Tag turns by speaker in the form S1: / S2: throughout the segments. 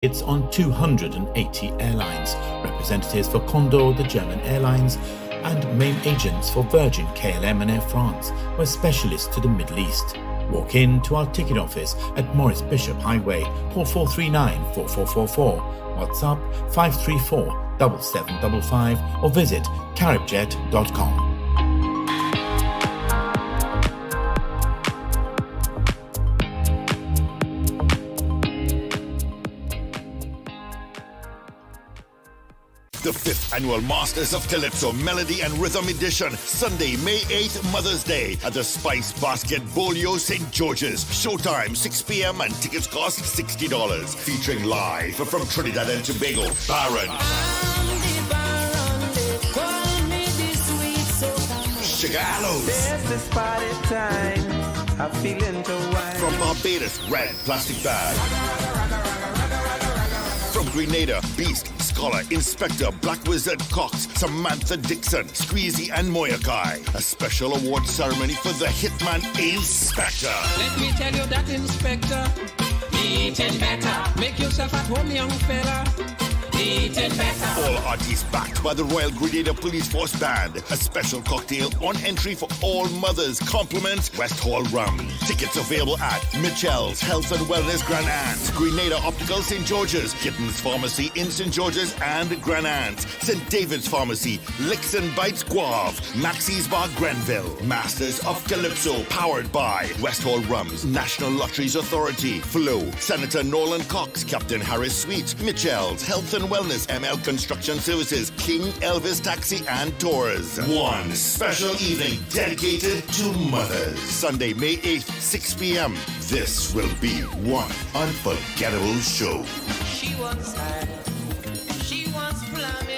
S1: It's on 280 airlines, representatives for Condor, the German airlines, and main agents for Virgin, KLM and Air France were specialists to the Middle East. Walk in to our ticket office at Morris Bishop Highway, call 439-4444, WhatsApp 534-7755 or visit caribjet.com.
S2: The 5th Annual Masters of Calypso Melody and Rhythm Edition, Sunday, May 8th, Mother's Day, at the Spice Basket Bolio St. George's. Showtime, 6 p.m. and tickets cost $60. Featuring live from Trinidad and Tobago, Baron, Shagalos. From Barbados, Red Plastic Bag. From Grenada, Beast, Scholar, Inspector, Black Wizard, Cox, Samantha Dixon, Squeezy and Moyakai. A special award ceremony for the Hitman Inspector.
S3: Let me tell you that Inspector, eating better. Make yourself at home, young fella. Eating better.
S2: All artists backed by the Royal Grenada Police Force Band. A special cocktail on entry for all mothers. Compliments West Hall Rum. Tickets available at Mitchell's Health and Wellness Grand Aunt, Grenada Optical St. George's, Kittens Pharmacy in St. George's and Grand Aunt, St. David's Pharmacy, Licks and Bites Guave, Maxie's Bar Grenville, Masters of Calypso, powered by West Hall Rums, National Lotteries Authority, Flow, Senator Nolan Cox, Captain Harris Suites, Mitchell's Health and Wellness, ML Construction Services, King Elvis Taxi and Tours. One special evening dedicated to mothers. Sunday, May 8th, 6 p.m. This will be one unforgettable show.
S3: She wants side. She wants plumbing.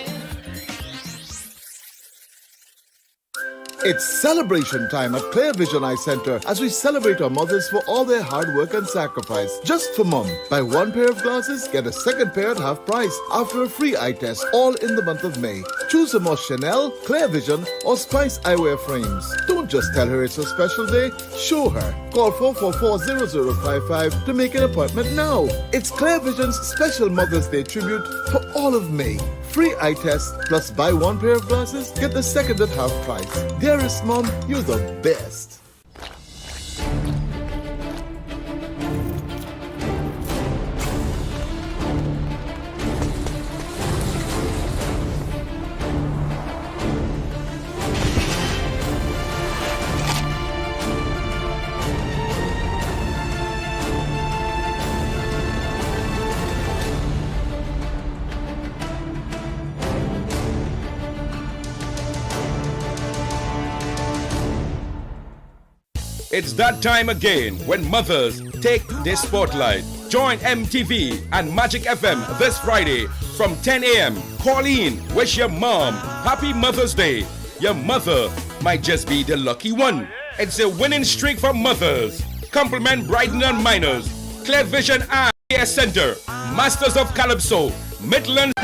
S4: It's celebration time at Clear Vision Eye Center as we celebrate our mothers for all their hard work and sacrifice. Just for mom, buy one pair of glasses, get a second pair at half price after a free eye test, all in the month of May. Choose from our Chanel, Clear Vision or Spice eyewear frames. Don't just tell her it's a special day, show her. Call 444-0055 to make an appointment now. It's Clear Vision's special Mother's Day tribute for all of May. Free eye test plus buy one pair of glasses, get the second at half price. Dearest mom, you're the best.
S5: It's that time again when mothers take the spotlight. Join MTV and Magic FM this Friday from 10 a.m. Call in, wish your mom happy Mother's Day. Your mother might just be the lucky one. It's a winning streak for mothers. Compliment Brighton and Miners, Clear Vision Eye Center, Masters of Calypso, Midland.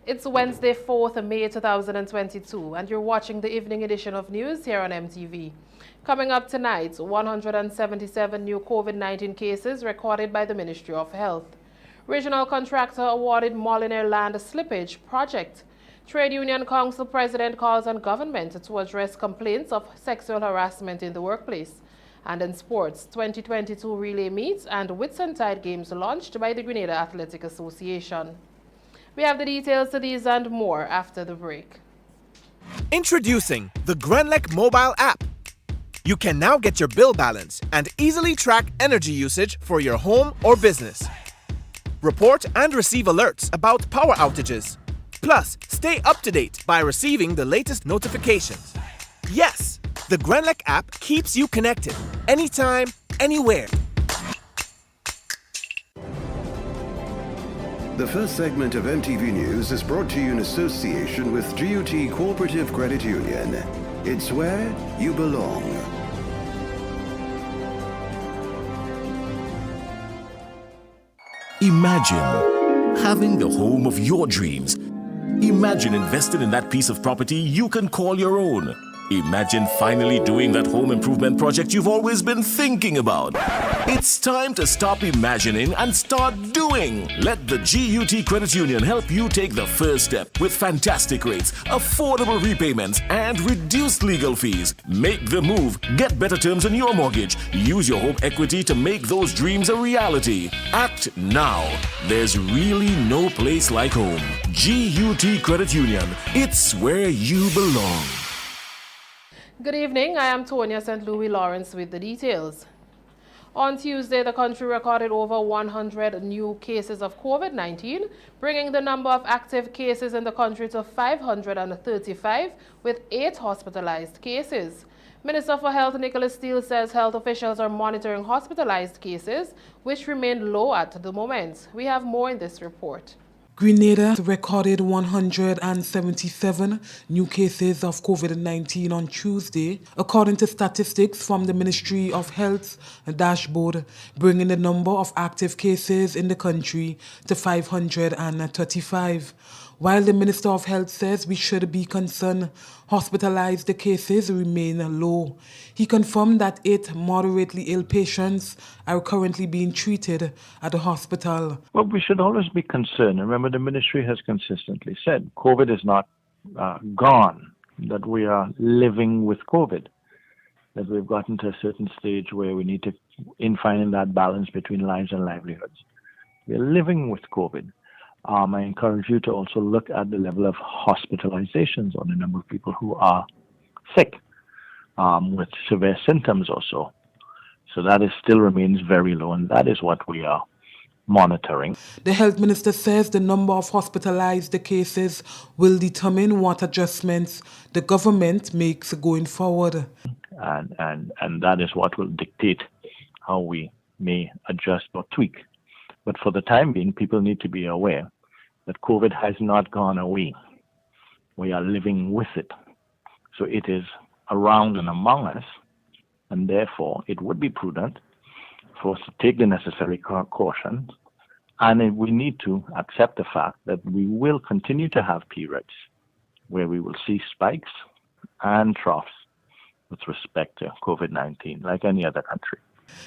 S6: It's Wednesday, 4th of May 2022, and you're watching the evening edition of news here on MTV. Coming up tonight, 177 new COVID-19 cases recorded by the Ministry of Health. Regional contractor awarded Molyneux land slippage project. Trade Union Council President calls on government to address complaints of sexual harassment in the workplace. And in sports, 2022 relay meets and Whitsuntide Games launched by the Grenada Athletic Association. We have the details to these and more after the break.
S7: Introducing the Grenlec mobile app. You can now get your bill balance and easily track energy usage for your home or business. Report and receive alerts about power outages. Plus, stay up to date by receiving the latest notifications. Yes, the Grenlec app keeps you connected anytime, anywhere.
S8: The first segment of MTV News is brought to you in association with GUT Cooperative Credit Union. It's where you belong.
S9: Imagine having the home of your dreams. Imagine investing in that piece of property you can call your own. Imagine finally doing that home improvement project you've always been thinking about. It's time to stop imagining and start doing. Let the GUT Credit Union help you take the first step with fantastic rates, affordable repayments, and reduced legal fees. Make the move. Get better terms on your mortgage. Use your home equity to make those dreams a reality. Act now. There's really no place like home. GUT Credit Union. It's where you belong.
S6: Good evening, I am Tonya St. Louis Lawrence with the details. On Tuesday, the country recorded over 100 new cases of COVID-19, bringing the number of active cases in the country to 535, with 8 hospitalized cases. Minister for Health Nicholas Steele says health officials are monitoring hospitalized cases, which remain low at the moment. We have more in this report.
S10: Grenada recorded 177 new cases of COVID-19 on Tuesday, according to statistics from the Ministry of Health dashboard, bringing the number of active cases in the country to 535. While the Minister of Health says we should be concerned, hospitalized cases remain low. He confirmed that 8 moderately ill patients are currently being treated at the hospital.
S11: Well, we should always be concerned. Remember, the ministry has consistently said COVID is not gone, that we are living with COVID, that we've gotten to a certain stage where we need to, in finding that balance between lives and livelihoods. We're living with COVID. I encourage you to also look at the level of hospitalizations or the number of people who are sick with severe symptoms or so. So that still remains very low, and that is what we are monitoring.
S10: The health minister says the number of hospitalized cases will determine what adjustments the government makes going forward.
S11: And that is what will dictate how we may adjust or tweak. But for the time being, people need to be aware that COVID has not gone away. We are living with it. So it is around and among us, and therefore it would be prudent for us to take the necessary cautions, and we need to accept the fact that we will continue to have periods where we will see spikes and troughs with respect to COVID-19, like any other country.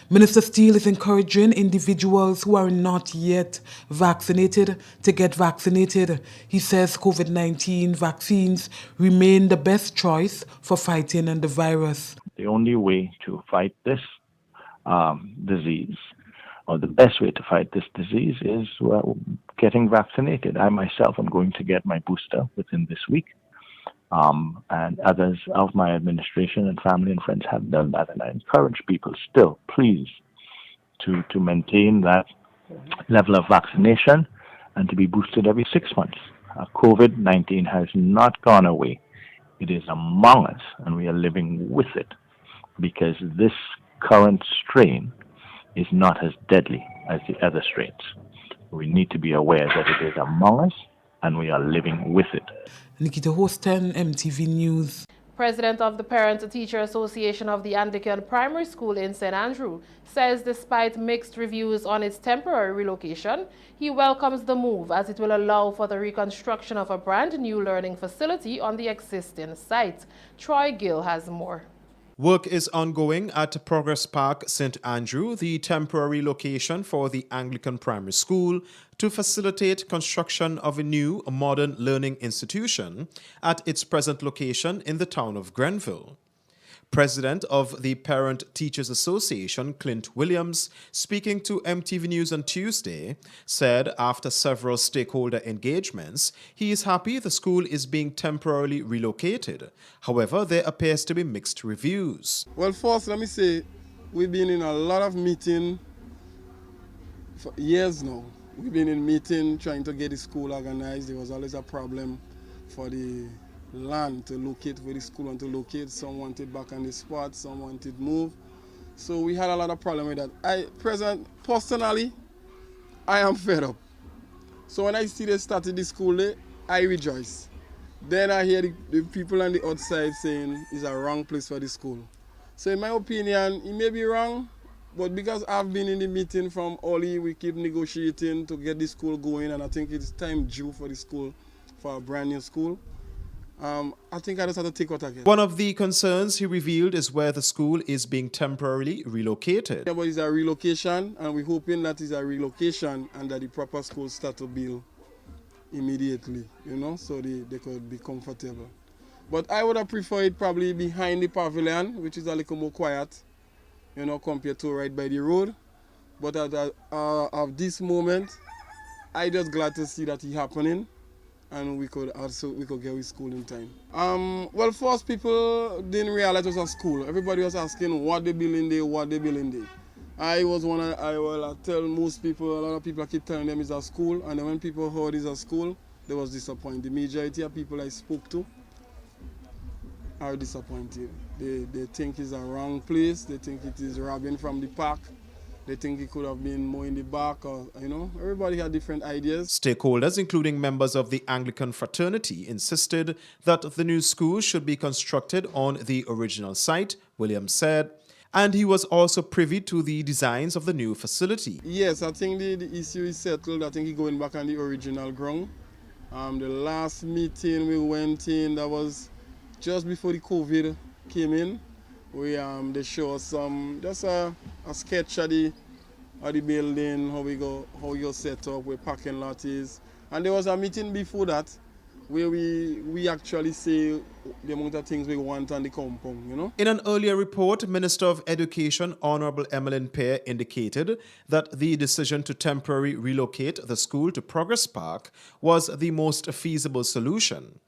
S10: Minister Steele is encouraging individuals who are not yet vaccinated to get vaccinated. He says COVID-19 vaccines remain the best choice for fighting the virus.
S11: The only way to fight this disease, or the best way to fight this disease, is getting vaccinated. I myself am going to get my booster within this week. And others of my administration and family and friends have done that. And I encourage people still, please, to maintain that level of vaccination and to be boosted every 6 months. COVID-19 has not gone away. It is among us, and we are living with it, because this current strain is not as deadly as the other strains. We need to be aware that it is among us, and we are living with it.
S10: Nikita Hostin, MTV News.
S6: President of the Parent-Teacher Association of the Anglican Primary School in St. Andrew says despite mixed reviews on its temporary relocation, he welcomes the move as it will allow for the reconstruction of a brand new learning facility on the existing site. Troy Gill has more.
S12: Work is ongoing at Progress Park, St. Andrew, the temporary location for the Anglican Primary School, to facilitate construction of a new modern learning institution at its present location in the town of Grenville. President of the Parent Teachers Association, Clint Williams, speaking to MTV News on Tuesday, said after several stakeholder engagements, he is happy the school is being temporarily relocated. However, there appears to be mixed reviews.
S13: Well, first, let me say, we've been in a lot of meetings for years now. We've been in meetings trying to get the school organized. There was always a problem for the land to locate where the school want to locate. Some wanted back on the spot, some wanted move. So we had a lot of problem with that. Personally, I am fed up. So when I see they started the school there, I rejoice. Then I hear the people on the outside saying it's a wrong place for the school. So in my opinion, it may be wrong, But because I've been in the meeting from early, we keep negotiating to get the school going, and I think it's time due for the school, for a brand new school. I think I just have to take what I get.
S12: One of the concerns he revealed is where the school is being temporarily relocated.
S13: Yeah, but it's a relocation, and we're hoping that it's a relocation and that the proper schools start to build immediately, so they could be comfortable. But I would have preferred probably behind the pavilion, which is a little more quiet, compared to right by the road. But at this moment, I just glad to see that it's happening, and we could get with school in time. Well, first people didn't realize it was a school. Everybody was asking what they building there. I tell most people, a lot of people I keep telling them it's a school, and then when people heard it's a school, they was disappointed. The majority of people I spoke to are disappointed. They think it's a wrong place. They think it is robbing from the park. They think it could have been more in the back, or everybody had different ideas.
S12: Stakeholders, including members of the Anglican fraternity, insisted that the new school should be constructed on the original site, Williams said, and he was also privy to the designs of the new facility.
S13: Yes, I think the issue is settled. I think he's going back on the original ground. The last meeting we went in, that was just before the COVID came in. They show us just a sketch of the building, how we go set up, where parking lot is. And there was a meeting before that where we actually say the amount of things we want on the compound,
S12: In an earlier report, Minister of Education Honorable Emmeline Pear indicated that the decision to temporarily relocate the school to Progress Park was the most feasible solution.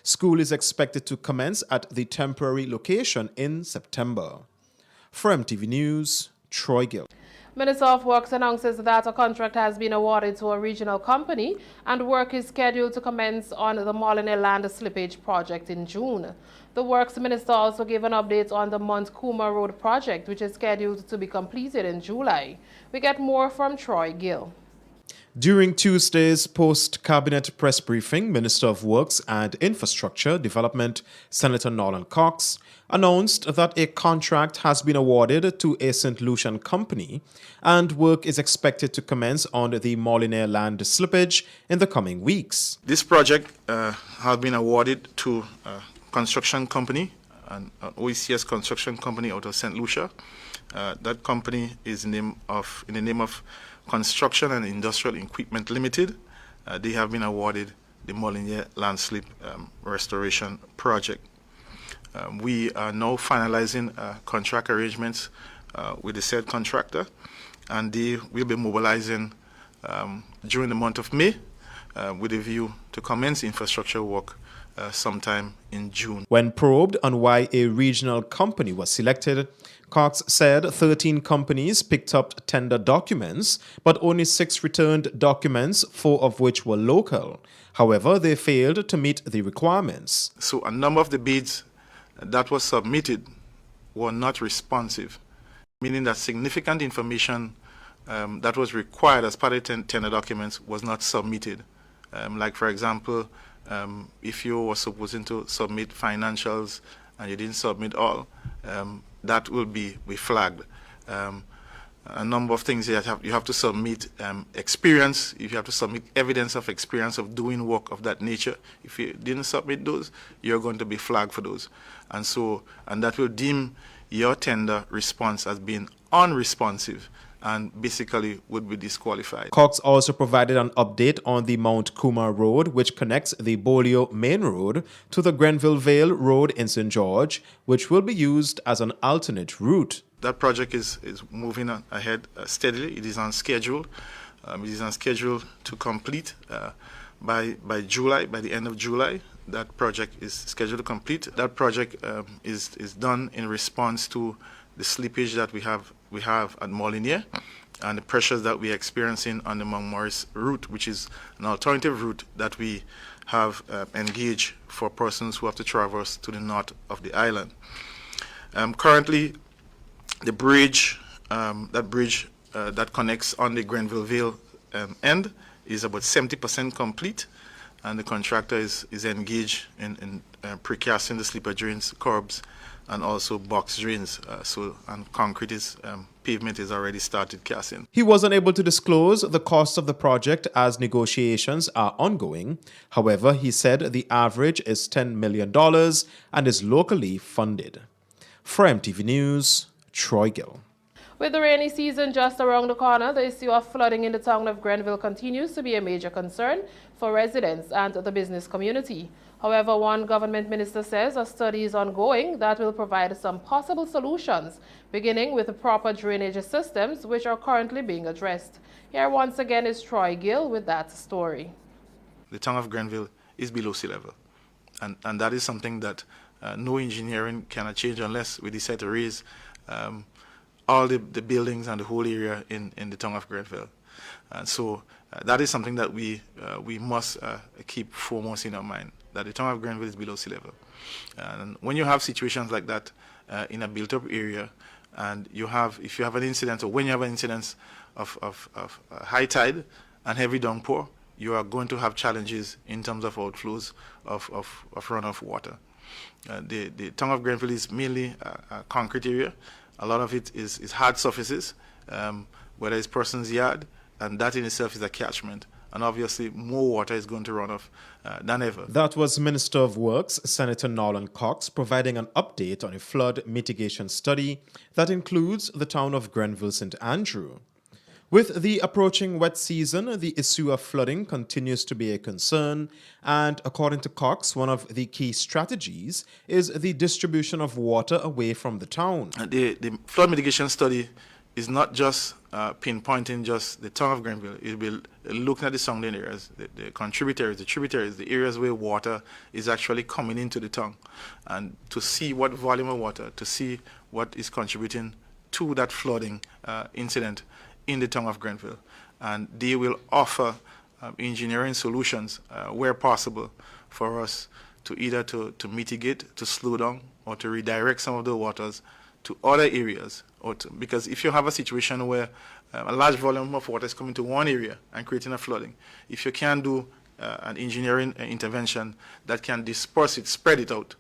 S12: School is expected to commence at the temporary location in September. For MTV News, Troy Gill.
S6: Minister of Works announces that a contract has been awarded to a regional company and work is scheduled to commence on the Molyneux Land Slippage project in June. The Works Minister also gave an update on the Mount Kuma Road project, which is scheduled to be completed in July. We get more from Troy Gill.
S12: During Tuesday's post-cabinet press briefing, Minister of Works and Infrastructure Development, Senator Nolan Cox, announced that a contract has been awarded to a St. Lucian company and work is expected to commence on the Molyneux Land Slippage in the coming weeks.
S14: This project has been awarded to a construction company, an OECS construction company out of St. Lucia. That company is in the name of Construction and Industrial Equipment Limited. They have been awarded the Molyneux Landslip Restoration Project. We are now finalizing contract arrangements with the said contractor, and they will be mobilizing during the month of May with a view to commence infrastructure work sometime in June.
S12: When probed on why a regional company was selected, Cox said 13 companies picked up tender documents, but only 6 returned documents, 4 of which were local. However, they failed to meet the requirements.
S14: So a number of the bids that was submitted were not responsive, meaning that significant information that was required as part of the tender documents was not submitted. Like, for example, if you were supposing to submit financials and you didn't submit all, that will be flagged. A number of things that you have to submit experience, if you have to submit evidence of experience of doing work of that nature. If you didn't submit those, you're going to be flagged for those. And that will deem your tender response as being unresponsive and basically would be disqualified.
S12: Cox also provided an update on the Mount Kuma Road, which connects the Bolio Main Road to the Grenville Vale Road in St. George, which will be used as an alternate route.
S14: That project is moving ahead steadily. It is on schedule. It is on schedule to complete by July, by the end of July. That project is scheduled to complete. That project is done in response to the slippage that we have at Molyneux and the pressures that we're experiencing on the Mount Morris route, which is an alternative route that we have engaged for persons who have to traverse to the north of the island. Currently, the bridge, that connects on the Grenville Vale end is about 70% complete, and the contractor is engaged in precasting the slipper drains, curbs, and also box drains. And concrete pavement is already started casting.
S12: He was unable to disclose the cost of the project as negotiations are ongoing. However, he said the average is $10 million and is locally funded. For MTV News, Troy Gill.
S6: With the rainy season just around the corner, the issue of flooding in the town of Grenville continues to be a major concern for residents and the business community. However, one government minister says a study is ongoing that will provide some possible solutions, beginning with the proper drainage systems, which are currently being addressed. Here once again is Troy Gill with that story.
S14: The town of Grenville is below sea level, and that is something that no engineering can change unless we decide to raise all the buildings and the whole area in the town of Grenville. And so that is something that we must keep foremost in our mind, that the town of Grenville is below sea level. And when you have situations like that in a built-up area, and if you have an incident, or when you have an incident of high tide and heavy downpour, you are going to have challenges in terms of outflows of runoff water. The town of Grenville is mainly a concrete area. A lot of it is hard surfaces, whether it's person's yard, and that in itself is a catchment. And obviously, more water is going to run off than ever.
S12: That was Minister of Works, Senator Nolan Cox, providing an update on a flood mitigation study that includes the town of Grenville St. Andrew. With the approaching wet season, the issue of flooding continues to be a concern, and according to Cox, one of the key strategies is the distribution of water away from the town.
S14: The flood mitigation study is not just pinpointing just the town of Grenville. It will look at the surrounding areas, the contributaries, the tributaries, the areas where water is actually coming into the town, and to see what volume of water, to see what is contributing to that flooding incident in the town of Grenville. And they will offer engineering solutions where possible for us to either to mitigate, to slow down, or to redirect some of the waters to other areas. Because if you have a situation where a large volume of water is coming to one area and creating a flooding, if you can do an engineering intervention that can disperse it, spread it out,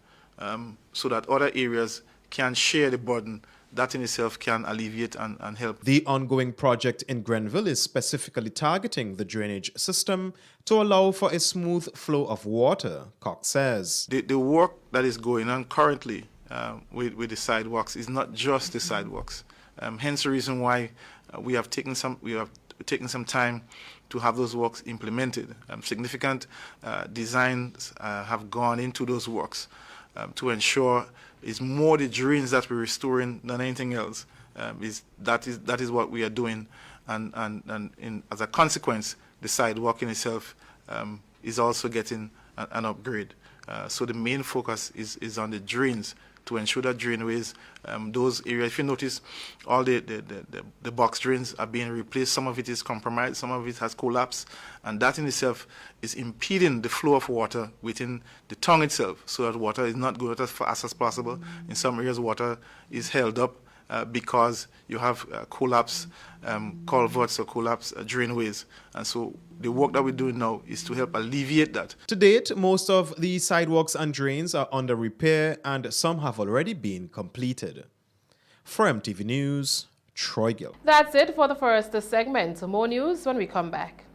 S14: so that other areas can share the burden, that in itself can alleviate and help.
S12: The ongoing project in Grenville is specifically targeting the drainage system to allow for a smooth flow of water, Cox says.
S14: The work that is going on currently with the sidewalks is not just the sidewalks. Hence the reason why we have taken some time to have those works implemented. Significant designs have gone into those works to ensure it's more the drains that we're restoring than anything else. That is what we are doing, and as a consequence, the sidewalk in itself is also getting an upgrade. So the main focus is on the drains, to ensure that drainways, those areas, if you notice, all the box drains are being replaced. Some of it is compromised, some of it has collapsed, and that in itself is impeding the flow of water within the tongue itself, so that water is not going as fast as possible. In some areas, water is held up because you have collapsed culverts or collapsed drainways. And so the work that we're doing now is to help alleviate that.
S12: To date, most of the sidewalks and drains are under repair, and some have already been completed. For MTV News, Troy Gill.
S6: That's it for the first segment. More news when we come back.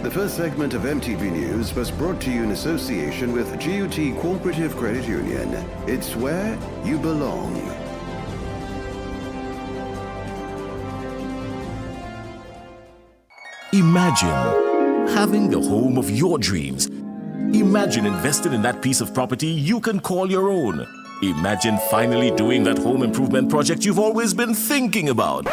S8: The first segment of MTV News was brought to you in association with GUT Cooperative Credit Union. It's where you belong.
S9: Imagine having the home of your dreams. Imagine investing in that piece of property you can call your own. Imagine finally doing that home improvement project you've always been thinking about.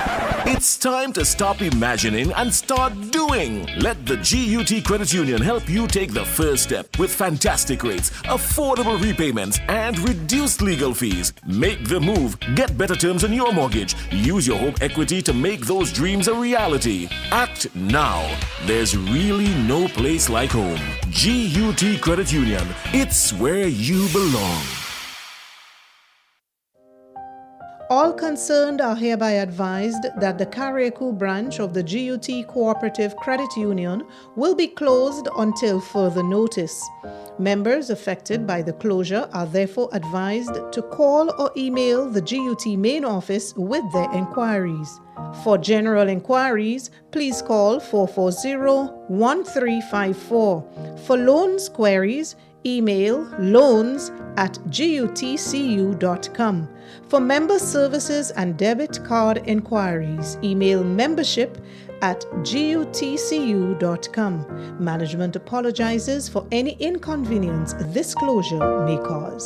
S9: It's time to stop imagining and start doing. Let the GUT Credit Union help you take the first step with fantastic rates, affordable repayments, and reduced legal fees. Make the move. Get better terms on your mortgage. Use your home equity to make those dreams a reality. Act now. There's really no place like home. GUT Credit Union. It's where you belong.
S15: All All concerned are hereby advised that the Carriacou branch of the GUT Cooperative Credit Union will be closed until further notice. Members affected by the closure are therefore advised to call or email the GUT main office with their enquiries. For general enquiries, please call 440-1354. For loans queries, email loans@gutcu.com. For member services and debit card enquiries, email membership@gutcu.com. Management apologizes for any inconvenience this closure may cause.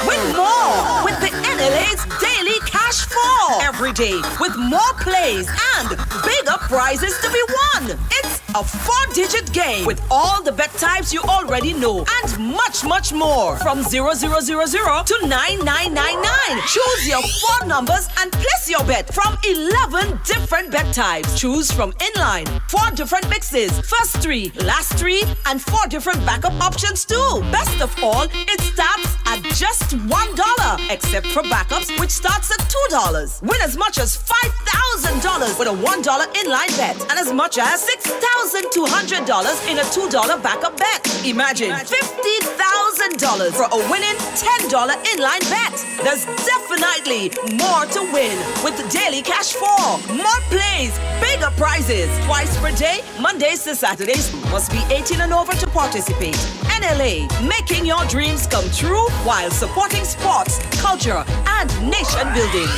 S16: Win more with the NLA's Daily Cash 4 every day with more plays and bigger prizes to be won. It's a 4-digit game with all the bet types you already know and much, much more. From 0000 to 9999. Choose your 4 numbers and place your bet from 11 different bet types. Choose from inline, 4 different mixes, first 3, last 3, and 4 different backup options too. Best of all, it starts at just $1, except for backups, which starts at $2. Win as much as $5,000 with a $1 inline bet and as much as $6,200 in a $2 backup bet. Imagine $50,000 for a winning $10 inline bet. There's definitely more to win with the Daily Cash 4. More plays, bigger prizes, twice per day, Mondays to Saturdays. Must be 18 and over to participate. NLA, making your dreams come true while supporting sports, culture, and nation building.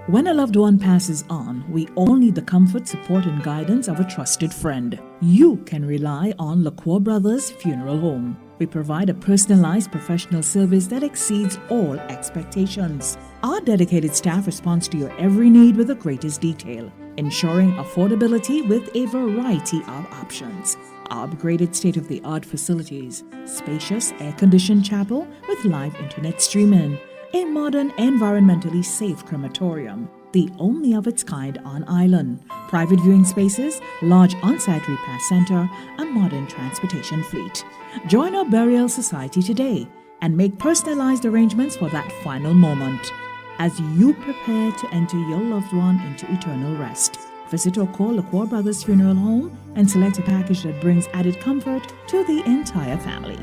S17: When a loved one passes on, we all need the comfort, support, and guidance of a trusted friend. You can rely on LaCour Brothers Funeral Home. We provide a personalized professional service that exceeds all expectations. Our dedicated staff responds to your every need with the greatest detail, ensuring affordability with a variety of options. Our upgraded state-of-the-art facilities, spacious air-conditioned chapel with live internet streaming, a modern, environmentally safe crematorium, the only of its kind on island, private viewing spaces, large on-site repast center, a modern transportation fleet. Join our burial society today and make personalized arrangements for that final moment as you prepare to enter your loved one into eternal rest. Visit or call LaCour Brothers Funeral Home and select a package that brings added comfort to the entire family.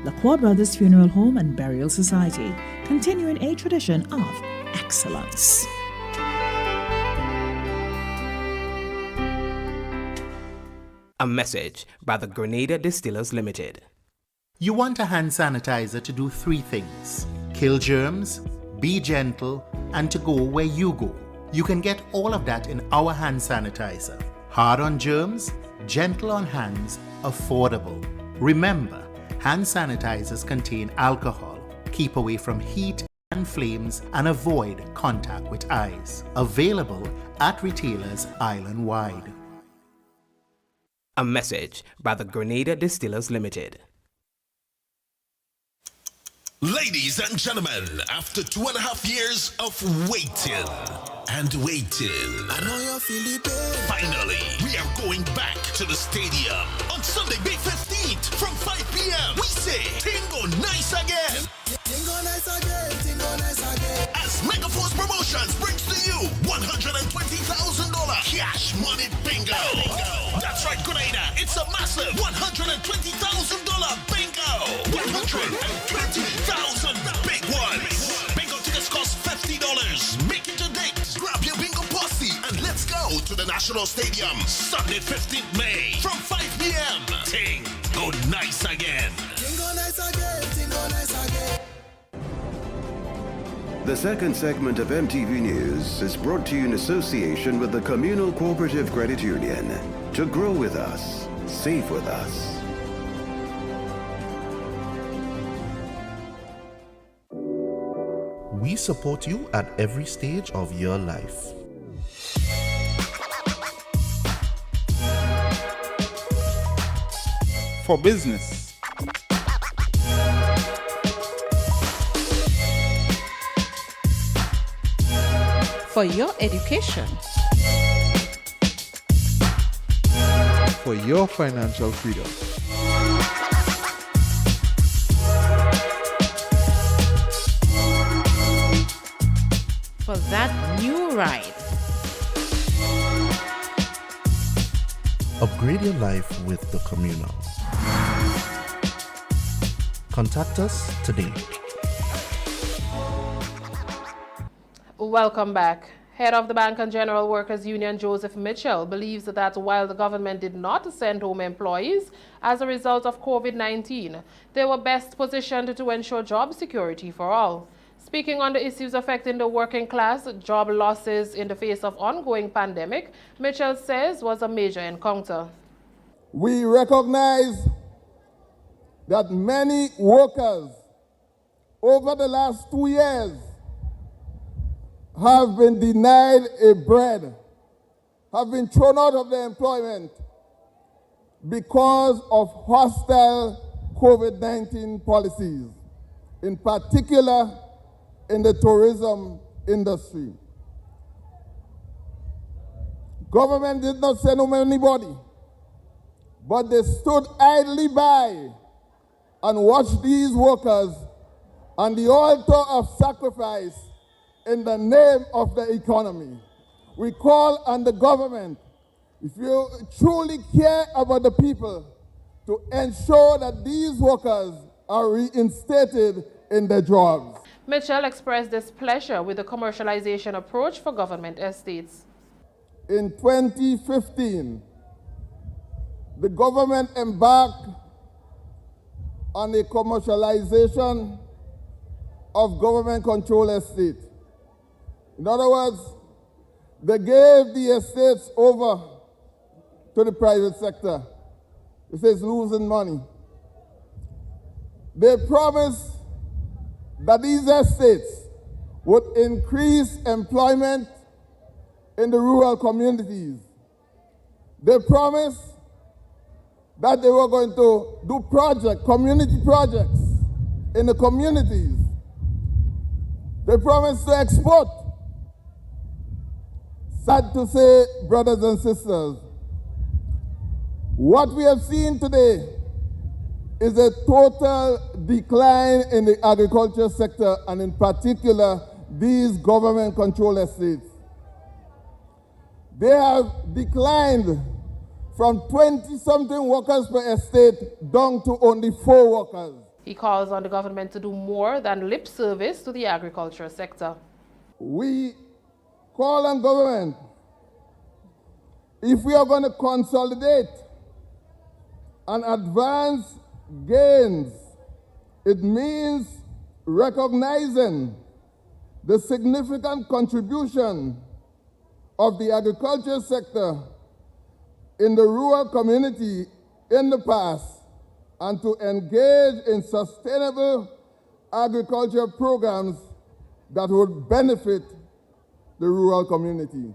S17: LaCour Brothers Funeral Home and Burial Society, continuing a tradition of excellence.
S18: A message by the Grenada Distillers Limited.
S19: You want a hand sanitizer to do 3 things: kill germs, be gentle, and to go where you go. You can get all of that in our hand sanitizer. Hard on germs, gentle on hands, affordable. Remember, hand sanitizers contain alcohol. Keep away from heat and flames and avoid contact with eyes. Available at retailers island-wide.
S18: A message by the Grenada Distillers Limited.
S20: Ladies and gentlemen, after 2.5 years of waiting and waiting, I know you're feeling pain. Finally, we are going back to the stadium on Sunday, May 15th from 5 p.m. We say, Tingo Nice Again. Tingo Nice Again, Tingo Nice Again. As Megaforce Promotions brings to you $120,000 cash money bingo. That's right, Grenada. It's a massive $120,000 bingo. 120,000 big ones. Bingo tickets cost $50. Make it a date. Grab your bingo posse and let's go to the National Stadium Sunday, 15th May from 5 p.m. Tingo Nice Again. Tingo Nice Again. Tingo Nice again.
S8: The second segment of MTV News is brought to you in association with the Communal Cooperative Credit Union. To grow with us, save with us.
S21: We support you at every stage of your life.
S22: For business,
S23: for your education,
S22: for your financial freedom,
S23: for that new ride.
S21: Upgrade your life with the Communal. Contact us today.
S6: Welcome back. Head of the Bank and General Workers Union, Joseph Mitchell, believes that while the government did not send home employees as a result of COVID-19, they were best positioned to ensure job security for all. Speaking on the issues affecting the working class, job losses in the face of ongoing pandemic, Mitchell says was a major encounter.
S24: We recognize that many workers over the last 2 years have been denied a bread, have been thrown out of their employment because of hostile COVID-19 policies, in particular in the tourism industry. Government did not send home anybody, but they stood idly by and watched these workers on the altar of sacrifice in the name of the economy. We call on the government, if you truly care about the people, to ensure that these workers are reinstated in their jobs.
S6: Mitchell expressed displeasure with the commercialization approach for government estates.
S24: In 2015, the government embarked on a commercialization of government-controlled estates. In other words, they gave the estates over to the private sector. It says losing money. They promised that these estates would increase employment in the rural communities. They promised that they were going to do community projects in the communities. They promised to export. Sad to say, brothers and sisters, what we have seen today is a total decline in the agriculture sector, and in particular, these government-controlled estates. They have declined from 20-something workers per estate down to only 4 workers.
S6: He calls on the government to do more than lip service to the agriculture sector.
S24: We call on government, if we are going to consolidate and advance gains, it means recognizing the significant contribution of the agriculture sector in the rural community in the past, and to engage in sustainable agriculture programs that would benefit the rural community.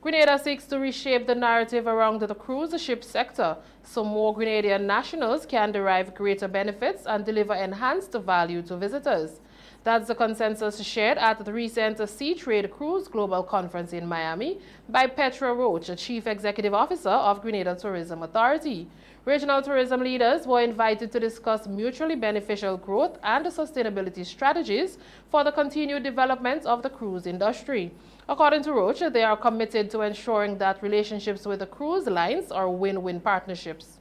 S6: Grenada seeks to reshape the narrative around the cruise ship sector so more Grenadian nationals can derive greater benefits and deliver enhanced value to visitors. That's the consensus shared at the recent Sea Trade Cruise Global Conference in Miami by Petra Roach, Chief Executive Officer of Grenada Tourism Authority. Regional tourism leaders were invited to discuss mutually beneficial growth and sustainability strategies for the continued development of the cruise industry. According to Roach, they are committed to ensuring that relationships with the cruise lines are win-win partnerships.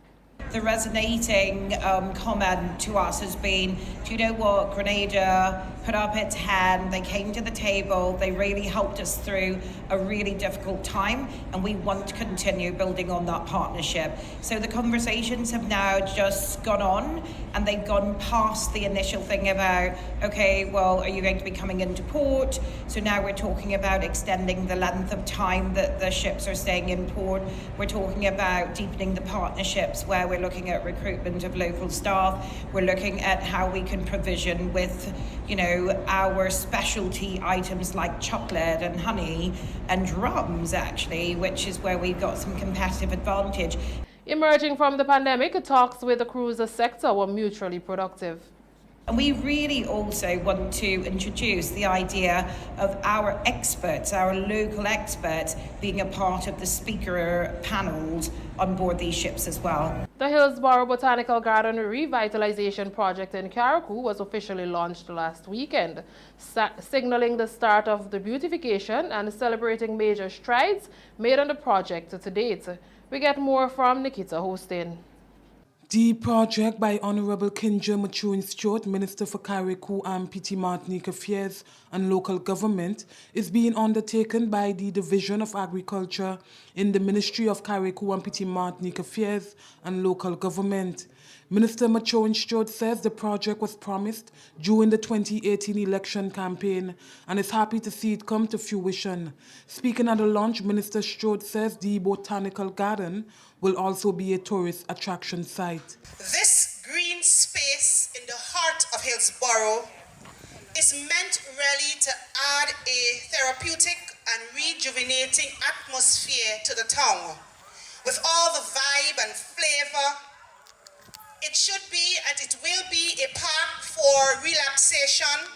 S25: The resonating comment to us has been, do you know what, Grenada put up its hand, they came to the table, they really helped us through a really difficult time, and we want to continue building on that partnership. So the conversations have now just gone on, and they've gone past the initial thing about, okay, well, are you going to be coming into port? So now we're talking about extending the length of time that the ships are staying in port. We're talking about deepening the partnerships where we're looking at recruitment of local staff. We're looking at how we can provision with, our specialty items like chocolate and honey and rums, actually, which is where we've got some competitive advantage.
S6: Emerging from the pandemic, talks with the cruiser sector were mutually productive.
S25: And we really also want to introduce the idea of our experts, our local experts, being a part of the speaker panels on board these ships as well.
S6: The Hillsborough Botanical Garden Revitalization Project in Carriacou was officially launched last weekend, signaling the start of the beautification and celebrating major strides made on the project to date. We get more from Nikita Hostin.
S10: The project by Honorable Kinja Maturin-Stewart, Minister for Carriacou and Petite Martinique Affairs and Local Government, is being undertaken by the Division of Agriculture in the Ministry of Carriacou and Petite Martinique Affairs and Local Government. Minister Maturin-Stewart says the project was promised during the 2018 election campaign and is happy to see it come to fruition. Speaking at the launch, Minister Stewart says the Botanical Garden will also be a tourist attraction site.
S1: This green space in the heart of Hillsborough is meant really to add a therapeutic and rejuvenating atmosphere to the town. With all the vibe and flavor, it should be and it will be a park for relaxation,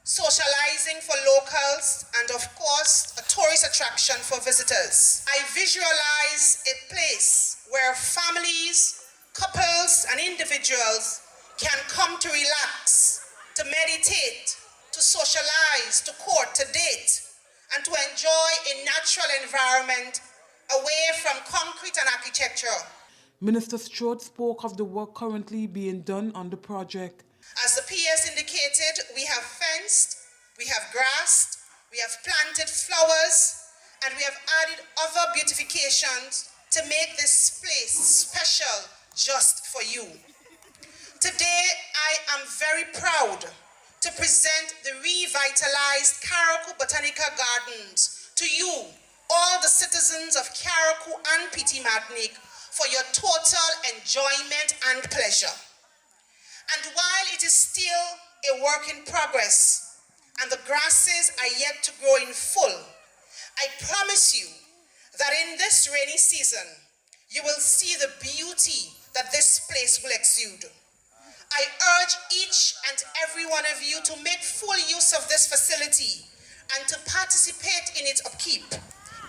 S1: socializing for locals, and of course, a tourist attraction for visitors. I visualize a place where families, couples, and individuals can come to relax, to meditate, to socialize, to court, to date, and to enjoy a natural environment away from concrete and architecture.
S10: Minister Stewart spoke of the work currently being done on the project.
S1: As the PS indicated, we have fenced, we have grassed, we have planted flowers, and we have added other beautifications to make this place special just for you. Today, I am very proud to present the revitalized Carriacou Botanical Gardens to you, all the citizens of Carriacou and Petite Martinique, for your total enjoyment and pleasure. And while it is still a work in progress and the grasses are yet to grow in full, I promise you that in this rainy season, you will see the beauty that this place will exude. I urge each and every one of you to make full use of this facility and to participate in its upkeep,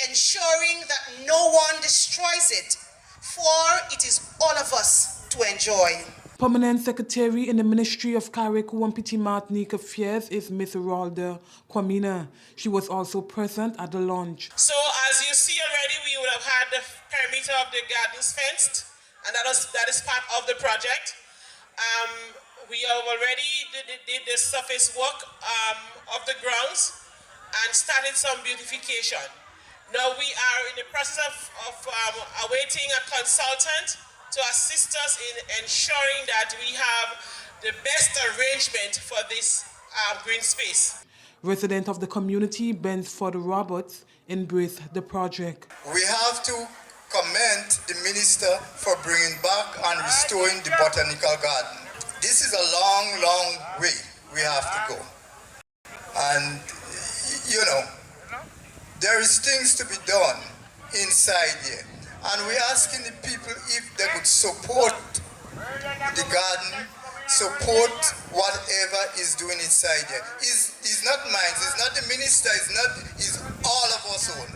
S1: ensuring that no one destroys it, for it is all of us to enjoy.
S10: Permanent Secretary in the Ministry of Carriacou and Petite Martinique Affairs is Ms. Ralda Kwamina. She was also present at the launch.
S2: So as you see already, we would have had the perimeter of the gardens fenced, and that is part of the project. We have already did the surface work of the grounds and started some beautification. Now we are in the process of awaiting a consultant to assist us in ensuring that we have the best arrangement for this green space.
S10: Resident of the community, Bensford Roberts, embraced the project.
S3: We have to commend the minister for bringing back and restoring the botanical garden. This is a long, long way we have to go. And, you know, there is things to be done inside here. And we're asking the people if they could support the garden, support whatever is doing inside here. It's not mine, it's not the minister, it's all of us own.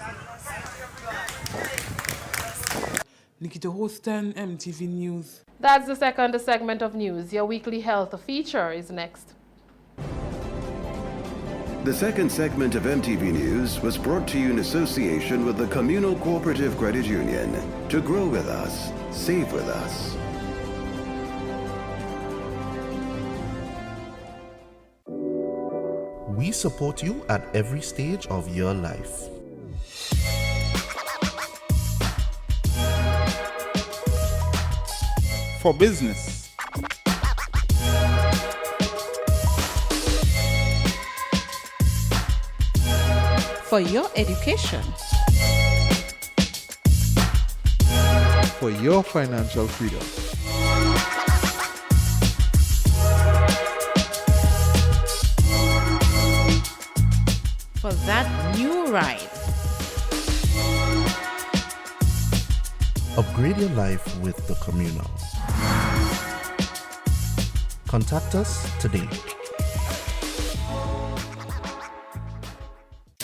S10: Nikita Hostin, MTV News.
S6: That's the second segment of news. Your weekly health feature is next.
S8: The second segment of MTV News was brought to you in association with the Communal Cooperative Credit Union. To grow with us, save with us.
S21: We support you at every stage of your life.
S22: For business.
S23: For your education.
S22: For your financial freedom.
S23: for that new ride.
S21: Upgrade your life with the Communal. Contact us today.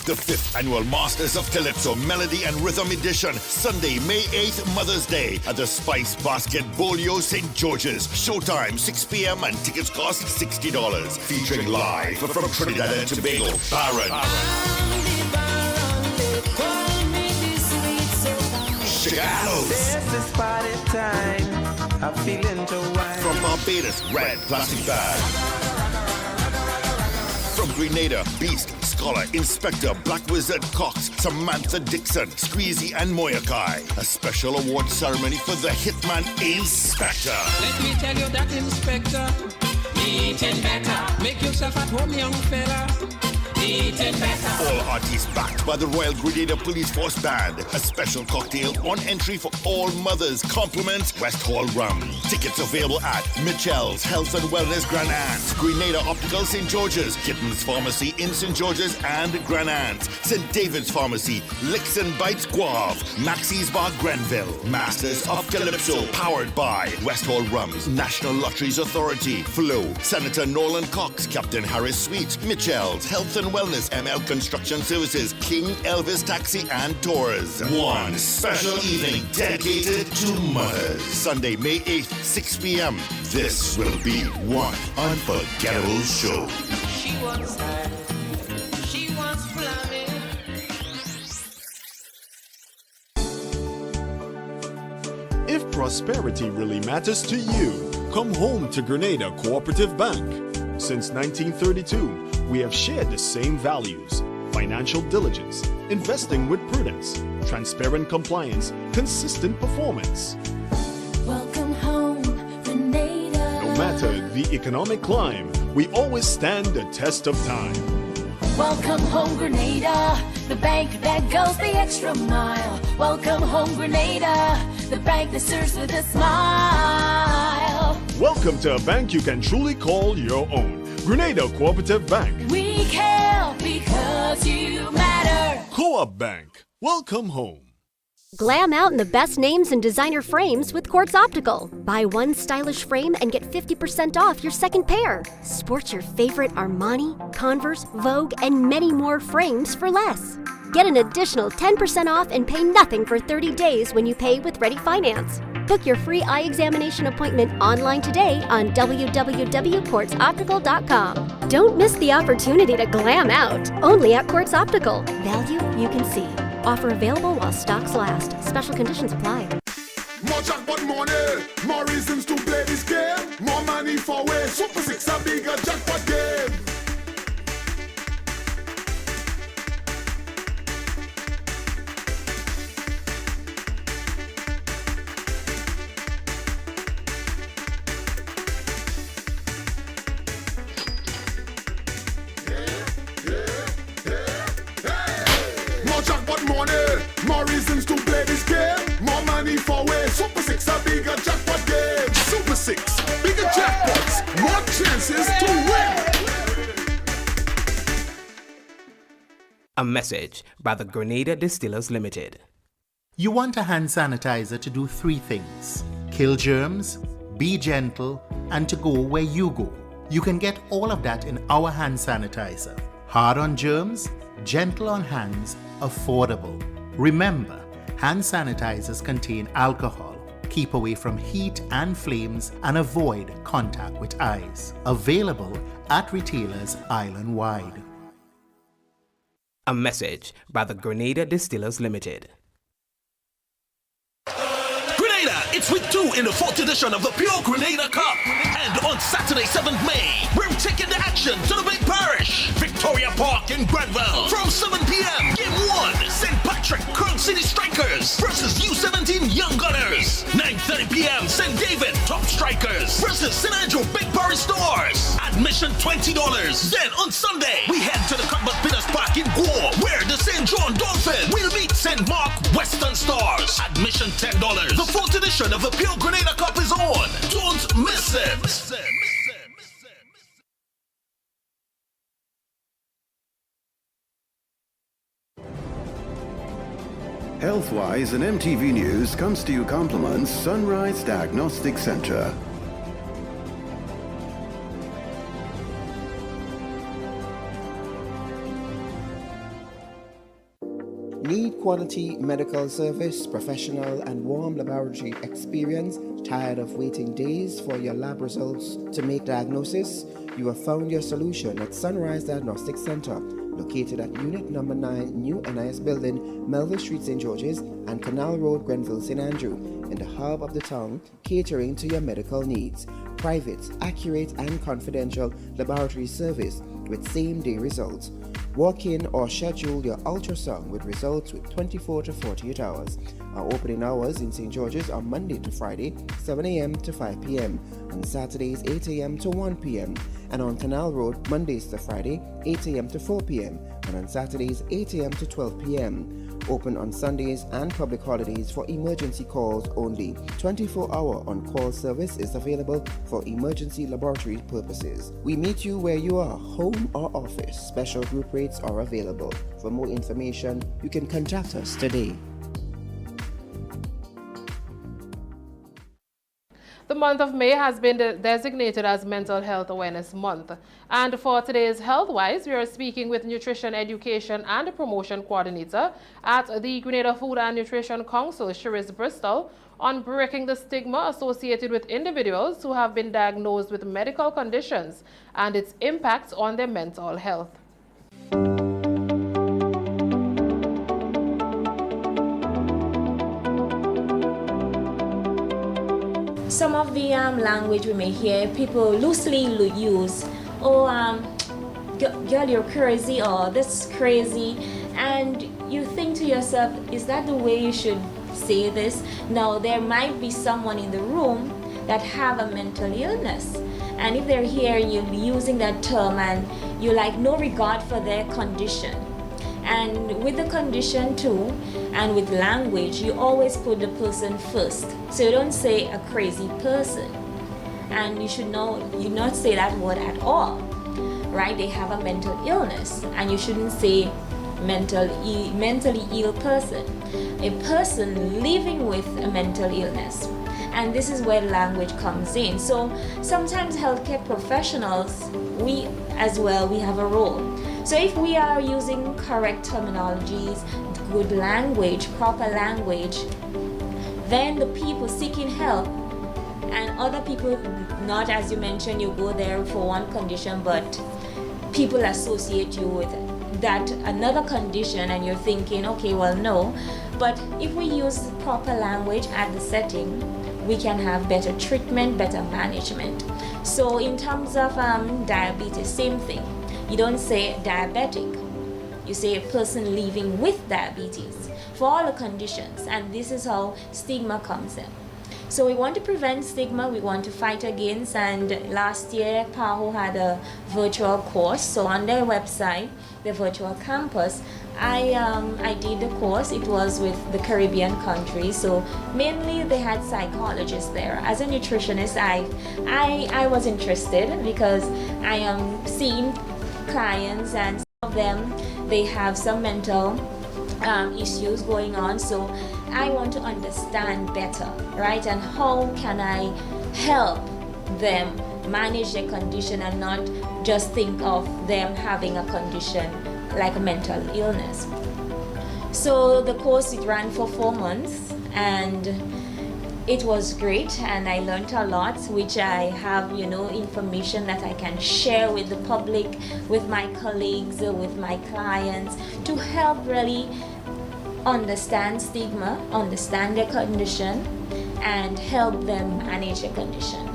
S20: The 5th Annual Masters of Calypso Melody and Rhythm Edition, Sunday, May 8th, Mother's Day, at the Spice Basket Bolio St. George's. Showtime, 6 p.m. and tickets cost $60. Featuring live from Trinidad and Tobago, Baron. Chicanos.
S4: This is party time. I'm feeling so wild.
S20: From Barbados, Red Plastic Bag. From Grenada, Beast, Scholar, Inspector, Black Wizard, Cox, Samantha Dixon, Squeezy, and Moyakai. A special award ceremony for the Hitman Inspector.
S4: Let me tell you that Inspector, eating better. Make yourself at home, young fella. Eating better.
S20: All artists backed by the Royal Grenada Police Force Band. A special cocktail on entry for all mothers. Compliments West Hall Rum. Tickets available at Mitchell's Health and Wellness Grand Anse, Grenada Optical St. George's, Kittens Pharmacy in St. George's and Grand Anse, St. David's Pharmacy, Licks and Bites Guave, Maxie's Bar Grenville, Masters of Calypso, powered by West Hall Rums, National Lotteries Authority, Flow, Senator Nolan Cox, Captain Harris Suites, Mitchell's Health and Wellness, ML Construction Services, King Elvis Taxi and Tours. One special evening dedicated to mothers. Sunday, May 8th, 6 p.m. This will be one unforgettable show.
S4: She wants that. She wants flamming.
S5: If prosperity really matters to you, come home to Grenada Cooperative Bank. Since 1932, we have shared the same values: financial diligence, investing with prudence, transparent compliance, consistent performance.
S7: Welcome home, Grenada.
S5: No matter the economic climb, we always stand the test of time.
S7: Welcome home, Grenada, the bank that goes the extra mile. Welcome home, Grenada, the bank that serves with a smile.
S5: Welcome to a bank you can truly call your own. Grenada Cooperative Bank.
S7: We care because you matter.
S5: Co-op Bank. Welcome home.
S11: Glam out in the best names and designer frames with Quartz Optical. Buy one stylish frame and get 50% off your second pair. Sport your favorite Armani, Converse, Vogue, and many more frames for less. Get an additional 10% off and pay nothing for 30 days when you pay with Ready Finance. Book your free eye examination appointment online today on www.quartzoptical.com. Don't miss the opportunity to glam out. Only at Quartz Optical. Value you can see. Offer available while stocks last. Special conditions apply.
S13: More jackpot money, more reasons to play this game. More money for way. Super 6 a bigger jackpot game. More reasons to play this game. More money for way. Super 6 a bigger jackpot game. Super 6, bigger jackpots, more chances to win.
S18: A message by the Grenada Distillers Limited.
S19: You want a hand sanitizer to do 3 things: kill germs, be gentle, and to go where you go. You can get all of that in our hand sanitizer. Hard on germs, gentle on hands, affordable. Remember, hand sanitizers contain alcohol. Keep away from heat and flames and avoid contact with eyes. Available at retailers island-wide.
S18: A message by the Grenada Distillers Limited.
S20: It's week 2 in the 4th edition of the Pure Grenada Cup. And on Saturday, 7th May, we're taking the action to the Big Parish, Victoria Park in Grenville. From 7 p.m., Game 1, St. Patrick Crown City Strikers versus U17 Young Gunners. 9:30 p.m., St. David Top Strikers versus St. Andrew Big Parish Stores. Admission $20. Then on Sunday, we head to the Cuthbert Peters Park in Gore, where the St. John Dolphin will meet St. Mark Western Stars. Admission $10. The 4th edition of the Pure Grenada Cup is on. Don't miss it.
S8: Health-wise and MTV News comes to you compliments Sunrise Diagnostic Center.
S9: Need quality medical service, professional and warm laboratory experience? Tired of waiting days for your lab results to make diagnosis? You have found your solution at Sunrise Diagnostic Center, located at Unit Number 9, New NIS Building, Melville Street, St. George's, and Canal Road, Grenville, St. Andrew, in the hub of the town, catering to your medical needs. Private, accurate, and confidential laboratory service with same-day results. Walk in or schedule your ultrasound with results with 24 to 48 hours. Our opening hours in St. George's are Monday to Friday, 7 a.m. to 5 p.m. On Saturdays, 8 a.m. to 1 p.m. And on Canal Road, Mondays to Friday, 8 a.m. to 4 p.m. And on Saturdays, 8 a.m. to 12 p.m. Open on Sundays and public holidays for emergency calls only. 24-hour on-call service is available for emergency laboratory purposes. We meet you where you are, home or office. Special group rates are available. For more information, you can contact us today.
S6: The month of May has been designated as Mental Health Awareness Month. And for today's Health-Wise, we are speaking with Nutrition Education and Promotion Coordinator at the Grenada Food and Nutrition Council, Cherise Bristol, on breaking the stigma associated with individuals who have been diagnosed with medical conditions and its impact on their mental health.
S12: Some of the language we may hear, people loosely use, girl, you're crazy, or this is crazy, and you think to yourself, is that the way you should say this? Now, there might be someone in the room that have a mental illness, and if they're hearing you using that term and you like no regard for their condition. And with the condition too, and with language, you always put the person first. So you don't say a crazy person. And you should not say that word at all, right? They have a mental illness, and you shouldn't say mentally ill person. A person living with a mental illness. And this is where language comes in. So sometimes healthcare professionals, we as well, we have a role. So if we are using correct terminologies, good language, proper language, then the people seeking help and other people, not as you mentioned, you go there for one condition, but people associate you with that another condition and you're thinking, okay, well, no. But if we use proper language at the setting, we can have better treatment, better management. So in terms of diabetes, same thing. You don't say diabetic. You say a person living with diabetes for all the conditions, and this is how stigma comes in. So we want to prevent stigma, we want to fight against, and last year PAHO had a virtual course. So on their website, the virtual campus, I did the course. It was with the Caribbean countries, so mainly they had psychologists there. As a nutritionist, I was interested because I am seeing clients, and some of them, they have some mental issues going on, so I want to understand better, right? And how can I help them manage their condition and not just think of them having a condition like a mental illness. So the course, it ran for 4 months, and it was great, and I learned a lot, which I have, information that I can share with the public, with my colleagues, with my clients, to help really understand stigma, understand their condition, and help them manage their condition.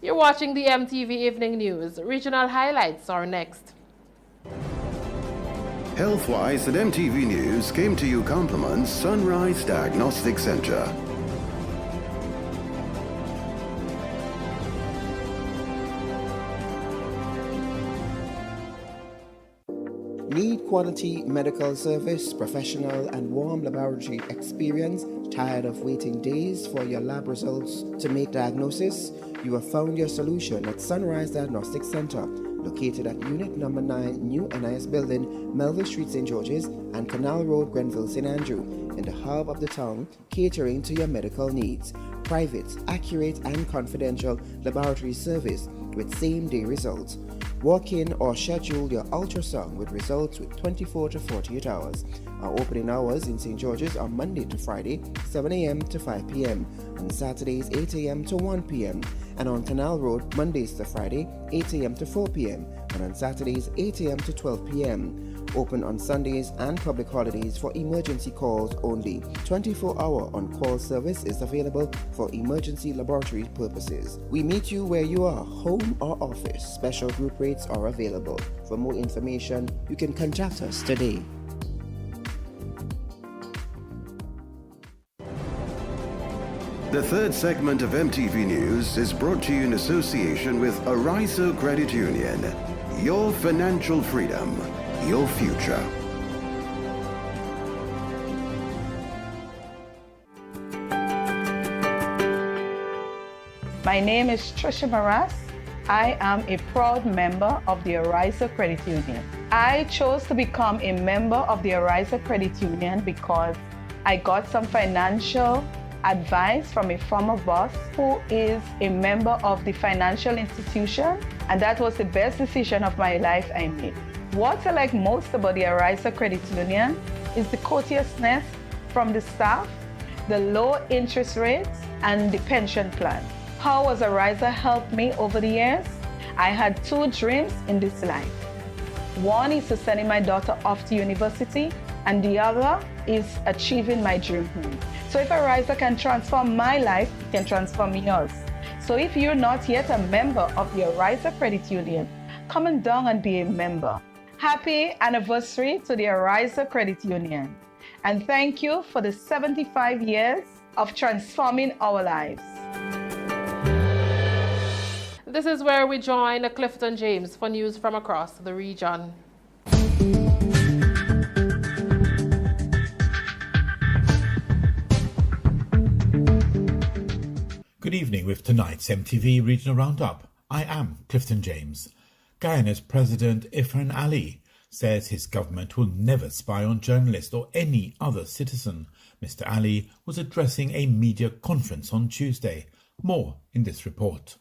S6: You're watching the MTV Evening News. Regional highlights are next.
S8: Health-wise at MTV News came to you compliments Sunrise Diagnostic Center.
S9: Need quality medical service, professional and warm laboratory experience? Tired of waiting days for your lab results to make diagnosis? You have found your solution at Sunrise Diagnostic Center, located at Unit Number 9, New NIS Building, Melville Street, St. George's, and Canal Road, Grenville, St. Andrew, in the hub of the town, catering to your medical needs. Private, accurate, and confidential laboratory service with same-day results. Walk in or schedule your ultrasound with results with 24 to 48 hours. Our opening hours in St. George's are Monday to Friday, 7 a.m. to 5 p.m. On Saturdays, 8 a.m. to 1 p.m. And on Canal Road, Mondays to Friday, 8 a.m. to 4 p.m. And on Saturdays, 8 a.m. to 12 p.m. Open on Sundays and public holidays for emergency calls only. 24-hour on-call service is available for emergency laboratory purposes. We meet you where you are, home or office. Special group rates are available. For more information, you can contact us today.
S8: The third segment of MTV News is brought to you in association with Arizo Credit Union. Your financial freedom, your future.
S14: My name is Trisha Maras. I am a proud member of the Arizo Credit Union. I chose to become a member of the Arizo Credit Union because I got some financial advice from a former boss who is a member of the financial institution, and that was the best decision of my life I made. What I like most about the Arizo Credit Union is the courteousness from the staff, the low interest rates, and the pension plan. How has Arizo helped me over the years? I had two dreams in this life. One is to send my daughter off to university, and the other is achieving my dream home. So if Arizo can transform my life, it can transform yours. So if you're not yet a member of the Arizo Credit Union, come on down and be a member. Happy anniversary to the Arizo Credit Union. And thank you for the 75 years of transforming our lives.
S6: This is where we join Clifton James for news from across the region.
S15: Good evening with tonight's MTV Regional Roundup. I am Clifton James. Guyana's President Ifran Ali says his government will never spy on journalists or any other citizen. Mr. Ali was addressing a media conference on Tuesday. More in this report.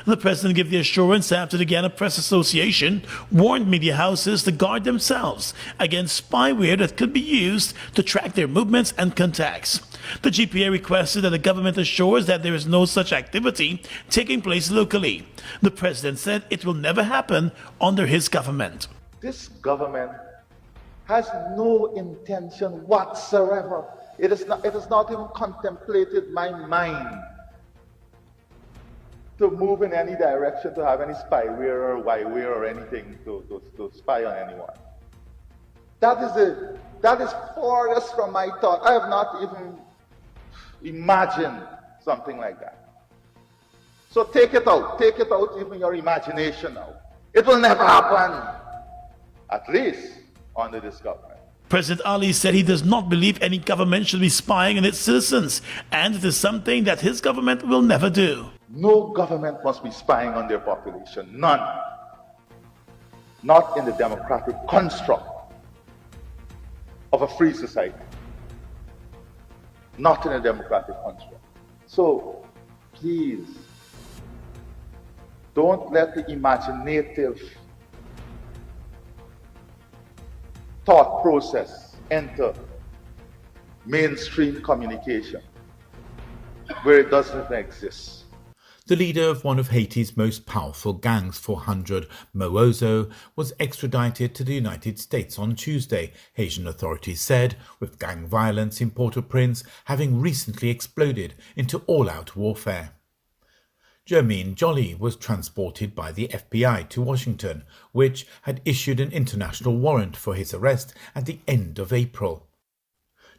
S16: The president gave the assurance after the Guyana Press Association warned media houses to guard themselves against spyware that could be used to track their movements and contacts. The GPA requested that the government assures that there is no such activity taking place locally. The president said it will never happen under his government.
S17: This government has no intention whatsoever. It is not even contemplated my mind to move in any direction, to have any spyware or wyware or anything to spy on anyone. That is it. That is farthest from my thought. I have not even imagined something like that. So take it out even your imagination now. It will never happen, at least under this government.
S16: President Ali said he does not believe any government should be spying on its citizens, and it is something that his government will never do.
S17: No government must be spying on their population. None. Not in the democratic construct of a free society. Not in a democratic construct. So, please, don't let the imaginative thought process enter mainstream communication where it doesn't exist.
S15: The leader of one of Haiti's most powerful gangs, 400, Moozo, was extradited to the United States on Tuesday, Haitian authorities said, with gang violence in Port-au-Prince having recently exploded into all-out warfare. Jermaine Joly was transported by the FBI to Washington, which had issued an international warrant for his arrest at the end of April.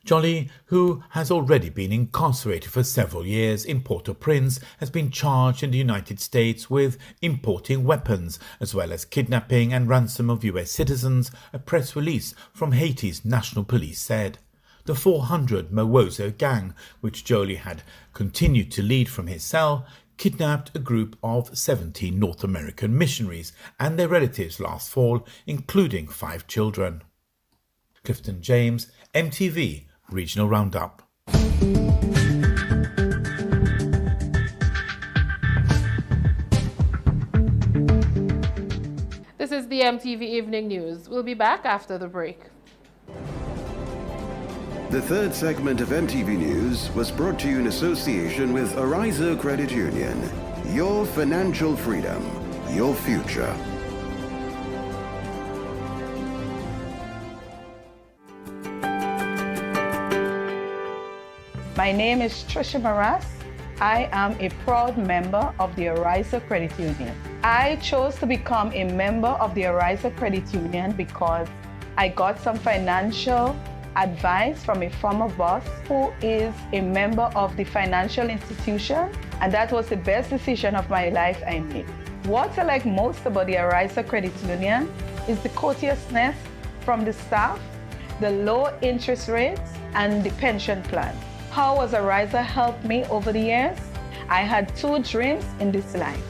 S15: Joly, who has already been incarcerated for several years in Port-au-Prince, has been charged in the United States with importing weapons, as well as kidnapping and ransom of US citizens, a press release from Haiti's National Police said. the 400 Mowozo gang, which Jolie had continued to lead from his cell, kidnapped a group of 70 North American missionaries and their relatives last fall, including 5 children. Clifton James, MTV Regional Roundup.
S6: This is the MTV Evening News. We'll be back after the break.
S8: The third segment of MTV News was brought to you in association with Arizo Credit Union. Your financial freedom, your future.
S14: My name is Trisha Maras. I am a proud member of the Arizo Credit Union. I chose to become a member of the Arizo Credit Union because I got some financial advice from a former boss who is a member of the financial institution, and that was the best decision of my life I made. What I like most about the Arizo Credit Union is the courteousness from the staff, the low interest rates, and the pension plan. How has Arizo helped me over the years? I had 2 dreams in this life.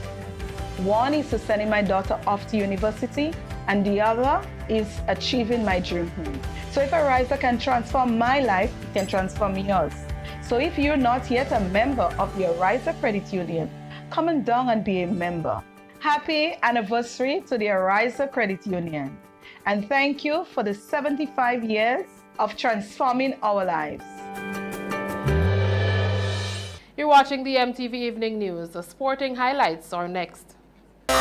S14: One is to sending my daughter off to university, and the other is achieving my dream home. So if Arizo can transform my life, it can transform yours. So if you're not yet a member of the Arizo Credit Union, come on down and be a member. Happy anniversary to the Arizo Credit Union. And thank you for the 75 years of transforming our lives.
S6: You're watching the MTV Evening News. The sporting highlights are next.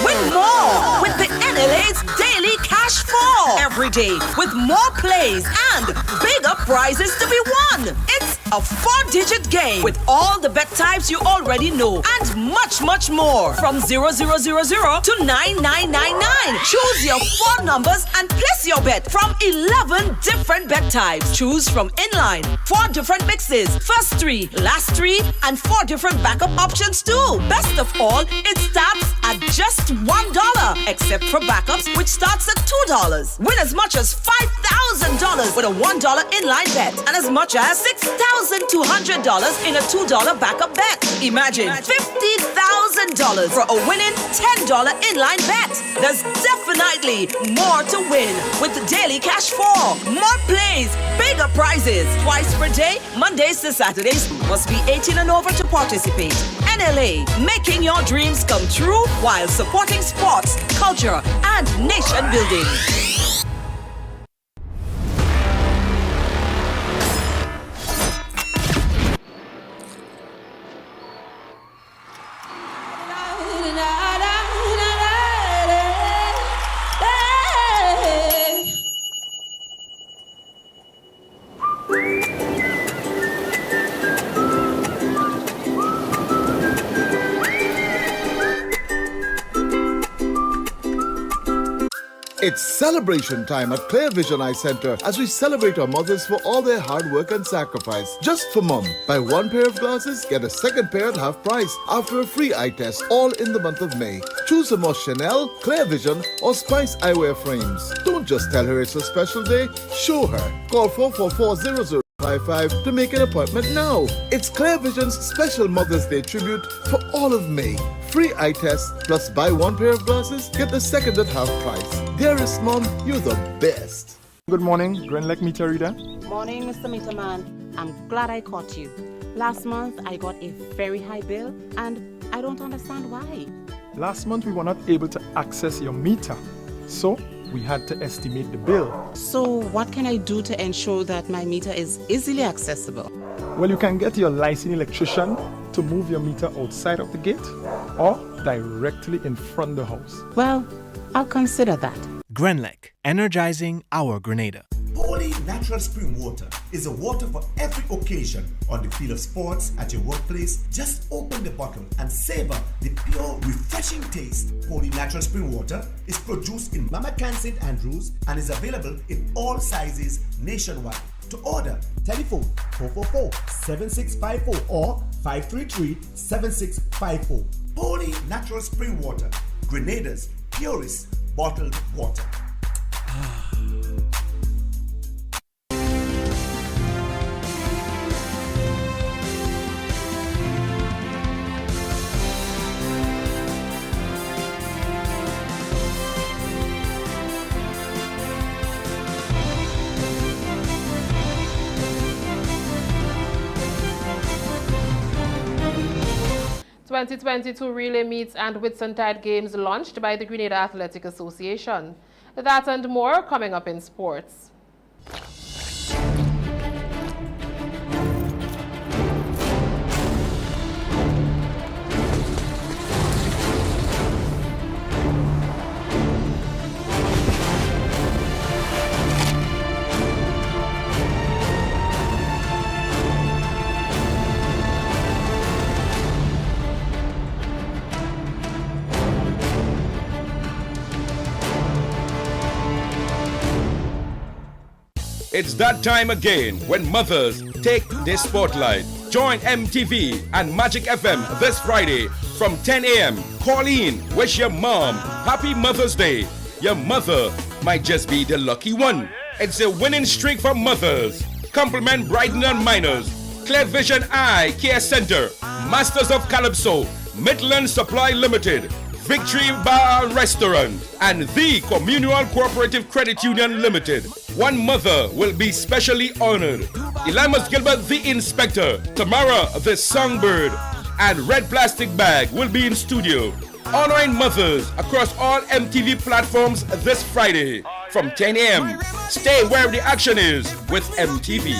S1: Win more with the NLA's Daily Cash Fall. Every day with more plays and bigger prizes to be won. It's a 4-digit game with all the bet types you already know and much, much more. From 0000 to 9999. Choose your 4 numbers and place your bet from 11 different bet types. Choose from inline, 4 different mixes, first 3, last 3, and 4 different backup options too. Best of all, it starts at just $1, except for backups, which starts at $2. Win as much as $5,000 with a $1 inline bet and as much as $6,200 in a $2 backup bet. Imagine $50,000 for a winning $10 inline bet. There's definitely more to win with the Daily Cash 4. More plays, bigger prizes, twice per day, Mondays to Saturdays. Must be 18 and over to participate. NLA, making your dreams come true while supporting sports, culture, and nation building.
S2: It's celebration time at Clear Vision Eye Center as we celebrate our mothers for all their hard work and sacrifice. Just for mom, buy 1 pair of glasses, get a 2nd pair at half price after a free eye test, all in the month of May. Choose from Chanel, Clear Vision, or Spice eyewear frames. Don't just tell her it's a special day, show her. Call 444-0055 to make an appointment now. It's Clear Vision's special Mother's Day tribute for all of May. Free eye test, plus buy 1 pair of glasses, get the 2nd at half price. Dearest mom, you're the best.
S3: Good morning, Grand Lake Meter Reader.
S24: Morning, Mr. Meterman. I'm glad I caught you. Last month, I got a very high bill, and I don't understand why.
S3: Last month, we were not able to access your meter, so we had to estimate the bill.
S24: So what can I do to ensure that my meter is easily accessible?
S3: Well, you can get your licensed electrician to move your meter outside of the gate or directly in front of the house.
S24: Well, I'll consider that.
S25: Grenlec, energizing our Grenada.
S26: Holy Natural Spring Water is a water for every occasion. On the field of sports, at your workplace, just open the bottle and savor the pure, refreshing taste. Holy Natural Spring Water is produced in Mama Can St. Andrews and is available in all sizes nationwide. To order, telephone 444-7654 or 533-7654. Holy Natural Spring Water, Grenada's purest bottled water.
S6: 2022 relay meets and Whitsuntide Games launched by the Grenada Athletic Association. That and more coming up in sports.
S4: It's that time again when mothers take the spotlight. Join MTV and Magic FM this Friday from 10 a.m. Call in, wish your mom happy Mother's Day. Your mother might just be the lucky one. It's a winning streak for mothers. Compliment Brighton and Miners, Clear Vision Eye Care Center, Masters of Calypso, Midland Supply Limited, Victory Bar and Restaurant, and the Communal Cooperative Credit Union Limited. One mother will be specially honored. Elimas Gilbert, the Inspector, Tamara, the Songbird, and Red Plastic Bag will be in studio, honoring mothers across all MTV platforms this Friday from 10 a.m. Stay where the action is with MTV.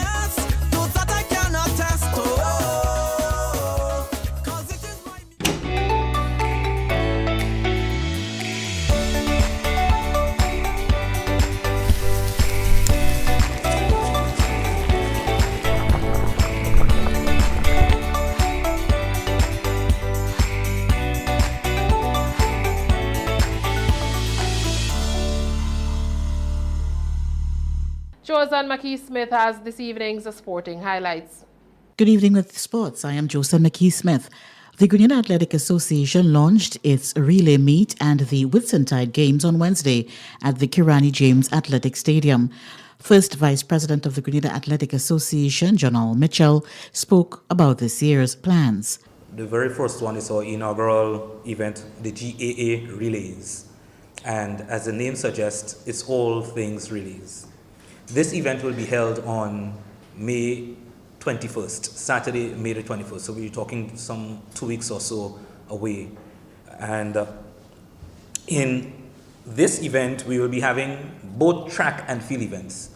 S6: Josan McKee-Smith has this evening's sporting highlights.
S7: Good evening with sports. I am Josan McKee-Smith. The Grenada Athletic Association launched its relay meet and the Whitsuntide Games on Wednesday at the Kirani James Athletic Stadium. First Vice President of the Grenada Athletic Association, Jonal Mitchell, spoke about this year's plans.
S10: The very first one is our inaugural event, the GAA Relays. And as the name suggests, it's all things relays. This event will be held on May 21st, Saturday, May the 21st. So we're talking some 2 weeks or so away. And in this event, we will be having both track and field events.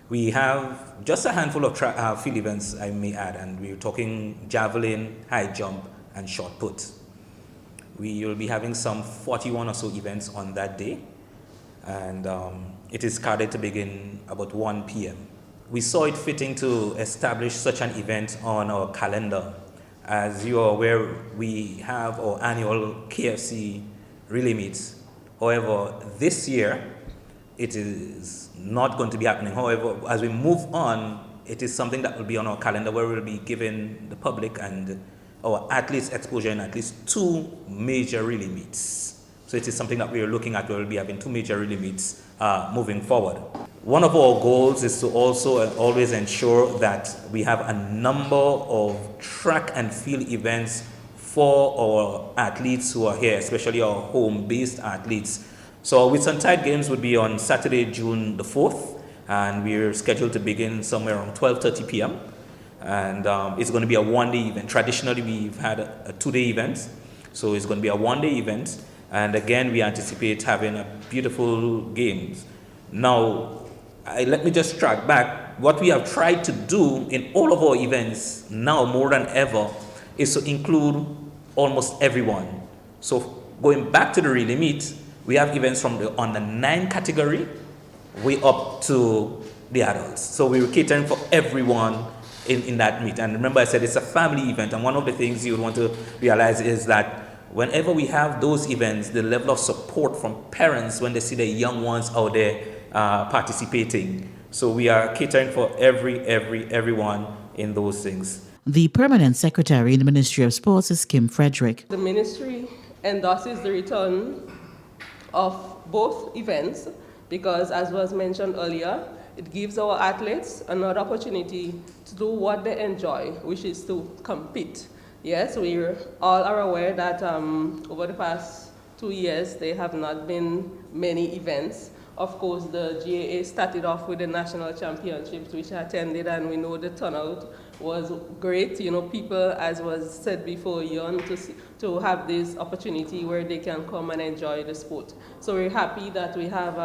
S10: We have just a handful of field events, I may add, and we're talking javelin, high jump, and shot put. We will be having some 41 or so events on that day. And it is scheduled to begin about 1 p.m. We saw it fitting to establish such an event on our calendar. As you are aware, we have our annual KFC relay meets. However, this year, it is not going to be happening. However, as we move on, it is something that will be on our calendar where we'll be giving the public and our athletes exposure in at least 2 major relay meets. So it is something that we are looking at. We will be having 2 major relay meets moving forward. One of our goals is to also always ensure that we have a number of track and field events for our athletes who are here, especially our home-based athletes. So Whitsuntide Games would be on Saturday, June the 4th, and we're scheduled to begin somewhere around 12:30 p.m. And it's going to be a one-day event. Traditionally, we've had a 2-day event, so it's going to be a one-day event. And again, we anticipate having a beautiful games. Now, let me just track back. What we have tried to do in all of our events now more than ever is to include almost everyone. So going back to the relay meet, we have events from the under 9 category way up to the adults. So we were catering for everyone in that meet. And remember, I said it's a family event. And one of the things you would want to realize is that whenever we have those events, the level of support from parents when they see their young ones out there participating. So we are catering for everyone in those things.
S7: The Permanent Secretary in the Ministry of Sports is Kim Frederick.
S21: The ministry endorses the return of both events because, as was mentioned earlier, it gives our athletes another opportunity to do what they enjoy, which is to compete. Yes, we all are aware that over the past 2 years, there have not been many events. Of course, the GAA started off with the national championships, which I attended, and we know the turnout was great. You know, people, as was said before, yearn to have this opportunity where they can come and enjoy the sport. So we're happy that we have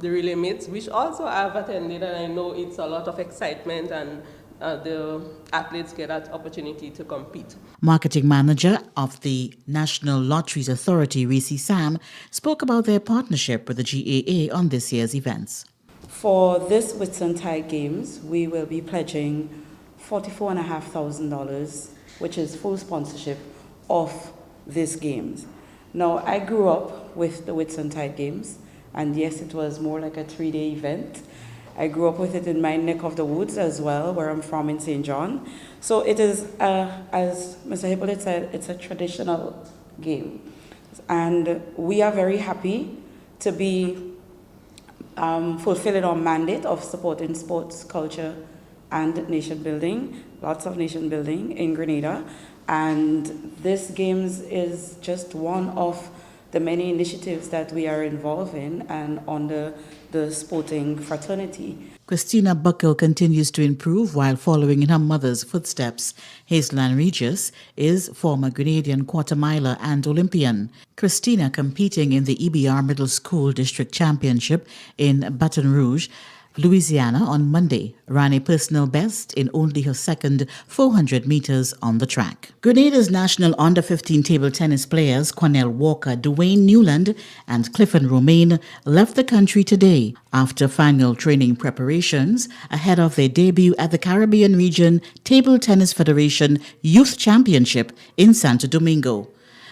S21: the relay meets, which also I've attended, and I know it's a lot of excitement, and the athletes get that opportunity to compete.
S7: Marketing manager of the National Lotteries Authority, Reese Sam, spoke about their partnership with the GAA on this year's events.
S5: For this Whitsuntide Games, we will be pledging $44,500, which is full sponsorship of these games. Now, I grew up with the Whitsuntide Games, and yes, it was more like a 3-day event. I grew up with it in my neck of the woods as well, where I'm from in St. John. So it is, as Mr. Hippolyte said, it's a traditional game. And we are very happy to be fulfilling our mandate of supporting sports, culture, and nation building, lots of nation building in Grenada. And this Games is just one of the many initiatives that we are involved in and under the sporting fraternity.
S7: Christina Buckle continues to improve while following in her mother's footsteps. Hazeline Regis is former Grenadian quarter-miler and Olympian. Christina, competing in the EBR Middle School District Championship in Baton Rouge, Louisiana on Monday, ran a personal best in only her second 400 meters on the track. Grenada's national under-15 table tennis players Cornell Walker, Dwayne Newland and Clifton Romaine left the country today after final training preparations ahead of their debut at the Caribbean Region Table Tennis Federation Youth Championship in Santo Domingo.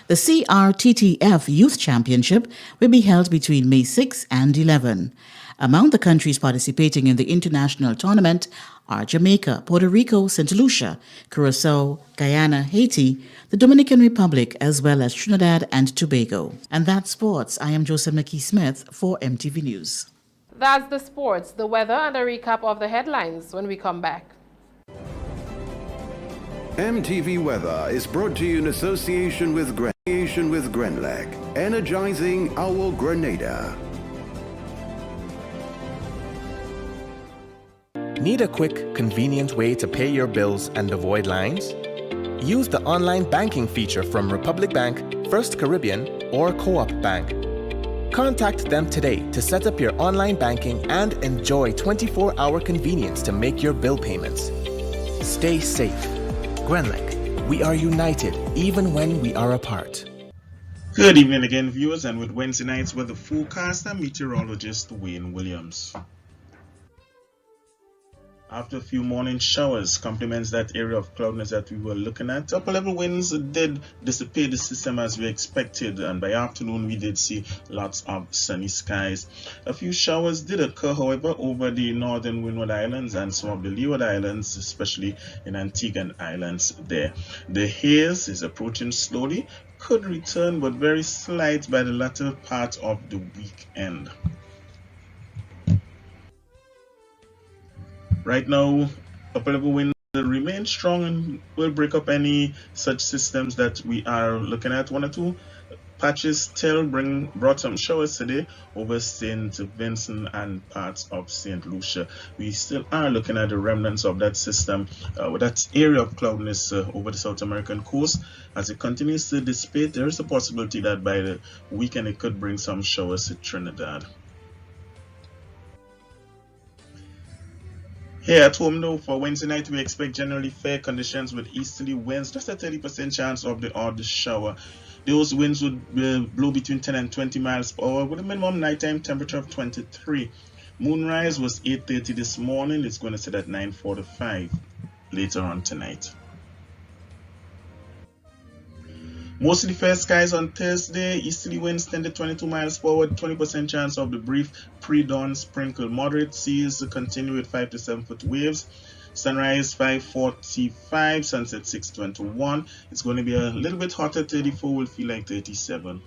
S7: The CRTTF Youth Championship will be held between May 6 and 11. Among the countries participating in the international tournament are Jamaica, Puerto Rico, St. Lucia, Curacao, Guyana, Haiti, the Dominican Republic, as well as Trinidad and Tobago. And that's sports. I am Joseph McKee-Smith for MTV News.
S6: That's the sports, the weather, and a recap of the headlines when we come back.
S8: MTV Weather is brought to you in association with Grenlec, energizing our Grenada.
S25: Need a quick, convenient way to pay your bills and avoid lines? Use the online banking feature from Republic Bank, First Caribbean, or Co-op Bank. Contact them today to set up your online banking and enjoy 24-hour convenience to make your bill payments. Stay safe. Grenlec, we are united even when we are apart.
S11: Good evening again, viewers, and with Wednesday night's weather forecast, I'm meteorologist Wayne Williams. After a few morning showers complements that area of cloudiness that we were looking at, upper level winds did dissipate the system as we expected, and by afternoon we did see lots of sunny skies. A few showers did occur, however, over the northern Windward Islands and some of the Leeward Islands, especially in Antiguan Islands there. The haze is approaching slowly, could return but very slight by the latter part of the weekend. Right now, upper level winds remain strong and will break up any such systems that we are looking at. One or two patches still brought some showers today over St. Vincent and parts of St. Lucia. We still are looking at the remnants of that system, with that area of cloudiness over the South American coast. As it continues to dissipate, there is a possibility that by the weekend it could bring some showers to Trinidad. Here at home though, for Wednesday night, we expect generally fair conditions with easterly winds, just a 30% chance of the odd shower. Those winds would blow between 10 and 20 miles per hour with a minimum nighttime temperature of 23. Moonrise was 8:30 this morning. It's going to set at 9:45 later on tonight. Mostly fair skies on Thursday. Easterly winds 10 to 22 miles per hour, 20% chance of the brief pre-dawn sprinkle. Moderate seas continue with 5 to 7 foot waves. Sunrise 5:45, sunset 6:21. It's going to be a little bit hotter. 34 will feel like 37.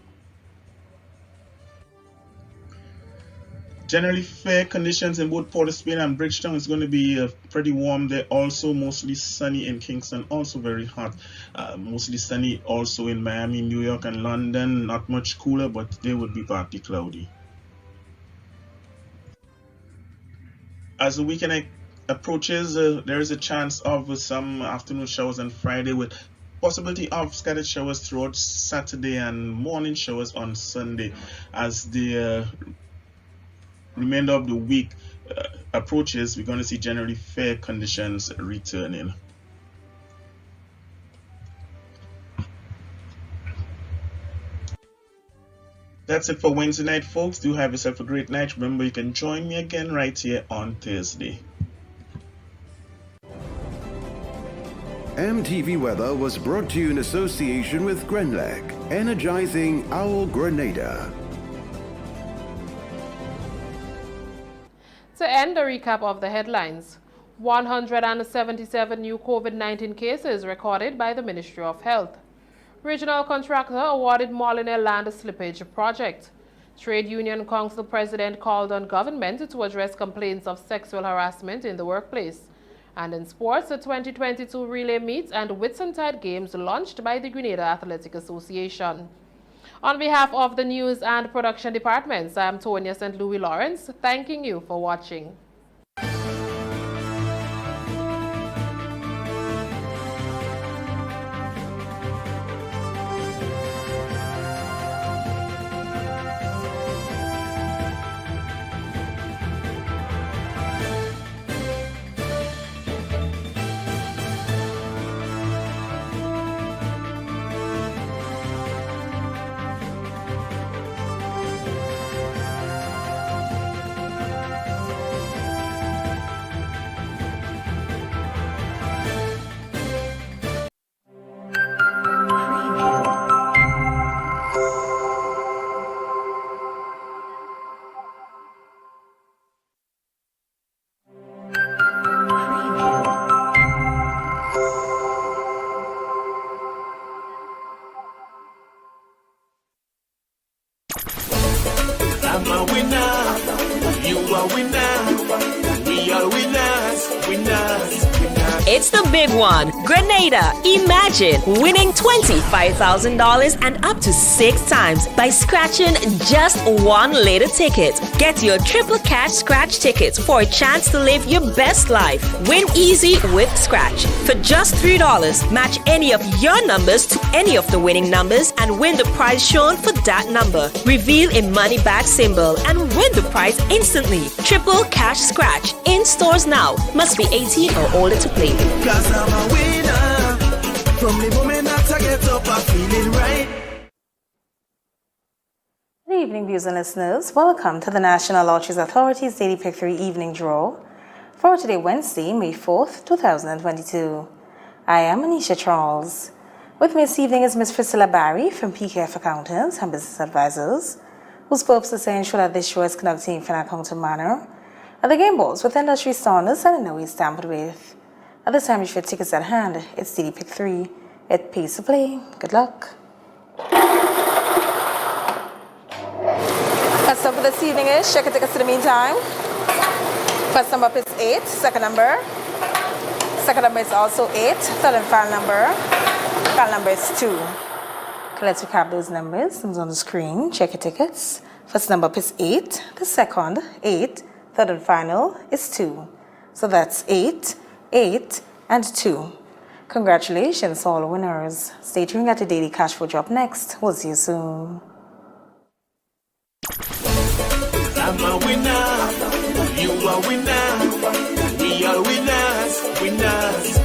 S11: Generally fair conditions in both Port of Spain and Bridgetown. It's going to be pretty warm there. Also mostly sunny in Kingston, also very hot. Mostly sunny also in Miami, New York and London. Not much cooler, but they would be partly cloudy. As the weekend approaches, there is a chance of some afternoon showers on Friday with possibility of scattered showers throughout Saturday and morning showers on Sunday. As the remainder of the week approaches, we're going to see generally fair conditions returning. That's it for Wednesday night, folks. Do have yourself a great night. Remember, you can join me again right here on Thursday.
S8: MTV Weather was brought to you in association with Grenlec, energizing our Grenada.
S6: To end the recap of the headlines, 177 new COVID-19 cases recorded by the Ministry of Health. Regional contractor awarded Molyneux land slippage project. Trade Union Council President called on government to address complaints of sexual harassment in the workplace. And in sports, the 2022 relay meet and Whitsuntide Games launched by the Grenada Athletic Association. On behalf of the news and production departments, I am Tonya St. Louis Lawrence, thanking you for watching.
S13: I'm a winner, you are winner, we are winners, winners.
S18: It's the big one. Grenada, imagine winning $25,000 and up to 6 times by scratching just one lotto ticket. Get your triple cash scratch tickets for a chance to live your best life. Win easy with Scratch. For just $3, match any of your numbers to any of the winning numbers and win the prize shown for that number. Reveal a money bag symbol and win the prize instantly. Triple cash scratch. In stores now. Must be 18 or older to play.
S13: Cause I'm a winner. From the moment that I get up, I'm feeling right.
S19: Good evening, viewers and listeners. Welcome to the National Lotteries Authority's Daily Pick 3 Evening Draw for today, Wednesday, May 4th, 2022. I am Anisha Charles. With me this evening is Ms. Priscilla Barry from PKF Accountants and Business Advisors, whose purpose is to ensure that this show is conducted in an accounting manner, and the game balls with industry standards and in no way tampered with. At this time, you should tickets at hand. It's Daily Pick 3. It pays to play. Good luck. First up for this evening is check your tickets in the meantime. First number is 8. Second number is also 8. Third and final number is 2. Okay, let's recap those numbers. Numbers on the screen. Check your tickets. First number is 8. The second, 8. Third and final is 2. So that's 8, 8, and 2. Congratulations to all winners. Stay tuned at the Daily Cash Flow drop next. We'll see you soon.
S13: I'm a winner, you are winner, we are winners, winners.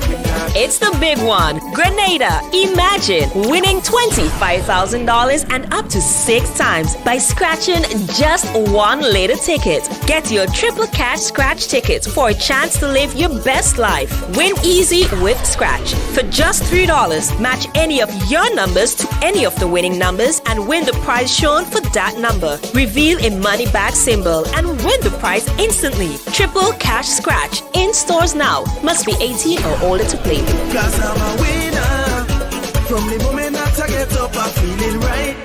S18: It's the big one. Grenada, imagine winning $25,000 and up to 6 times by scratching just one lotto ticket. Get your triple cash scratch tickets for a chance to live your best life. Win easy with Scratch. For just $3, match any of your numbers to any of the winning numbers and win the prize shown for that number. Reveal a money bag symbol and win the prize instantly. Triple cash scratch. In stores now. Must be 18 or older to play.
S13: Cause I'm a winner. From the moment that I get up, I'm feeling right.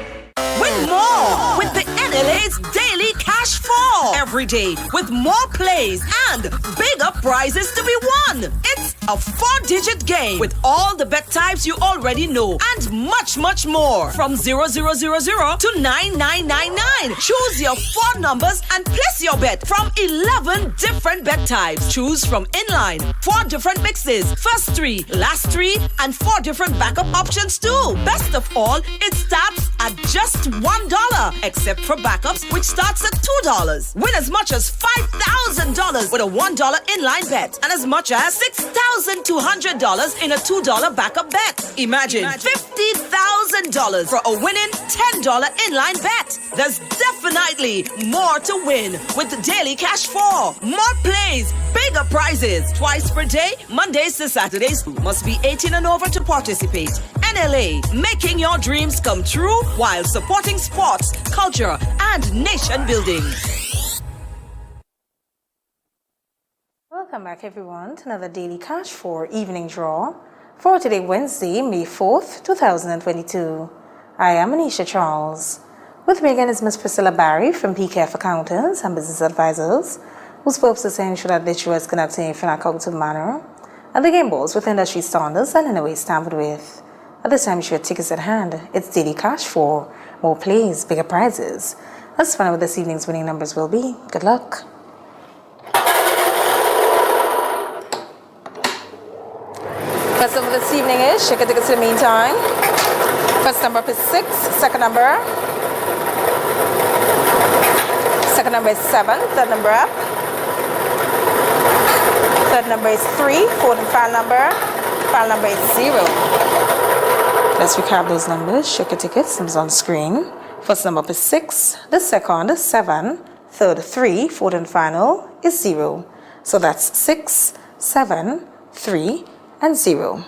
S1: Win more with the NLA's Daily Cash Cash 4 every day with more plays and bigger prizes to be won. It's a 4-digit game with all the bet types you already know and much, much more. From 0000 to 9999. Choose your 4 numbers and place your bet from 11 different bet types. Choose from inline, 4 different mixes, first 3, last 3, and 4 different backup options too. Best of all, it starts at just $1, except for backups, which starts at $2. Win as much as $5,000 with a $1 inline bet and as much as $6,200 in a $2 backup bet. Imagine $50,000 for a winning $10 inline bet. There's definitely more to win with the Daily Cash 4. More plays, bigger prizes. Twice per day, Mondays to Saturdays. Must be 18 and over to participate. NLA, making your dreams come true while supporting sports, culture, and nation building.
S19: Welcome back, everyone, to another Daily Cash 4 evening draw for today, Wednesday, May 4th, 2022. I am Anisha Charles. With me again is Ms. Priscilla Barry from PKF Accountants and Business Advisors, whose purpose is to ensure that the is conducted in an accountable manner and the game balls with industry standards and in a way stamped with. At this time, your tickets at hand. It's Daily Cash 4. More plays, bigger prizes. Let's find out what this evening's winning numbers will be. Good luck. First number this evening is, check your tickets in the meantime. First number up is 6, second number. Second number is 7, third number up. Third number is 3, fourth and final number. Final number is 0. Let's recap those numbers. Check your tickets. Numbers on screen. First number up is 6. The second is 7. Third 3. Fourth and final is 0. So that's 6, 7, 3, and 0.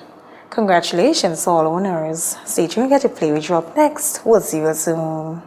S19: Congratulations to all winners. Stay tuned. Get to play. We drop next. We'll see you soon.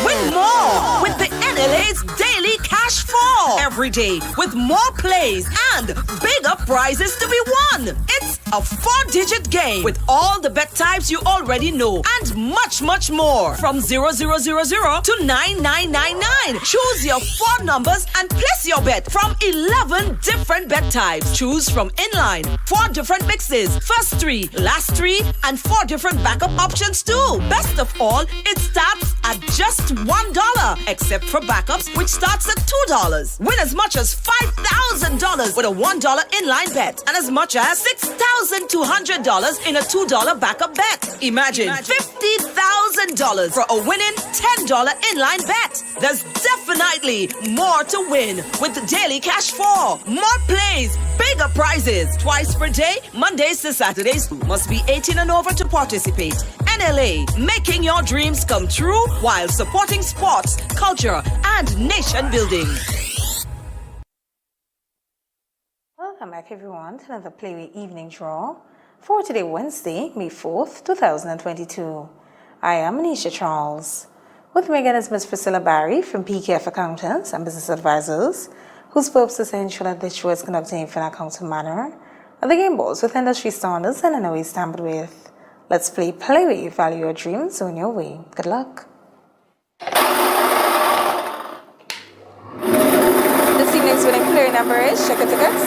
S1: Win more with the NLA's Daily Cash 4 every day with more plays and bigger prizes to be won. It's a 4-digit game with all the bet types you already know and much, much more. From 0000 to 9999. Choose your 4 numbers and place your bet from 11 different bet types. Choose from inline, 4 different mixes, first 3, last 3, and 4 different backup options too. Best of all, it starts at just $1, except for backups, which starts at $2. Win as much as $5,000 with a $1 inline bet and as much as $6,200 in a $2 backup bet. Imagine $50,000 for a winning $10 inline bet. There's definitely more to win with the Daily Cash 4. More plays, bigger prizes. Twice per day, Mondays to Saturdays. Must be 18 and over to participate. NLA, making your dreams come true while supporting sports, culture, and nation building.
S19: Welcome back, everyone, to another Playway Evening Draw for today, Wednesday, May 4th, 2022. I am Anisha Charles. With me again is Ms. Priscilla Barry from PKF Accountants and Business Advisors, whose purpose is to ensure that this show is conducted in an accountable manner and the game balls with industry standards and in a way stamped with. Let's play Playway. Value your dreams on your way. Good luck. This evening's winning player number is, check your tickets.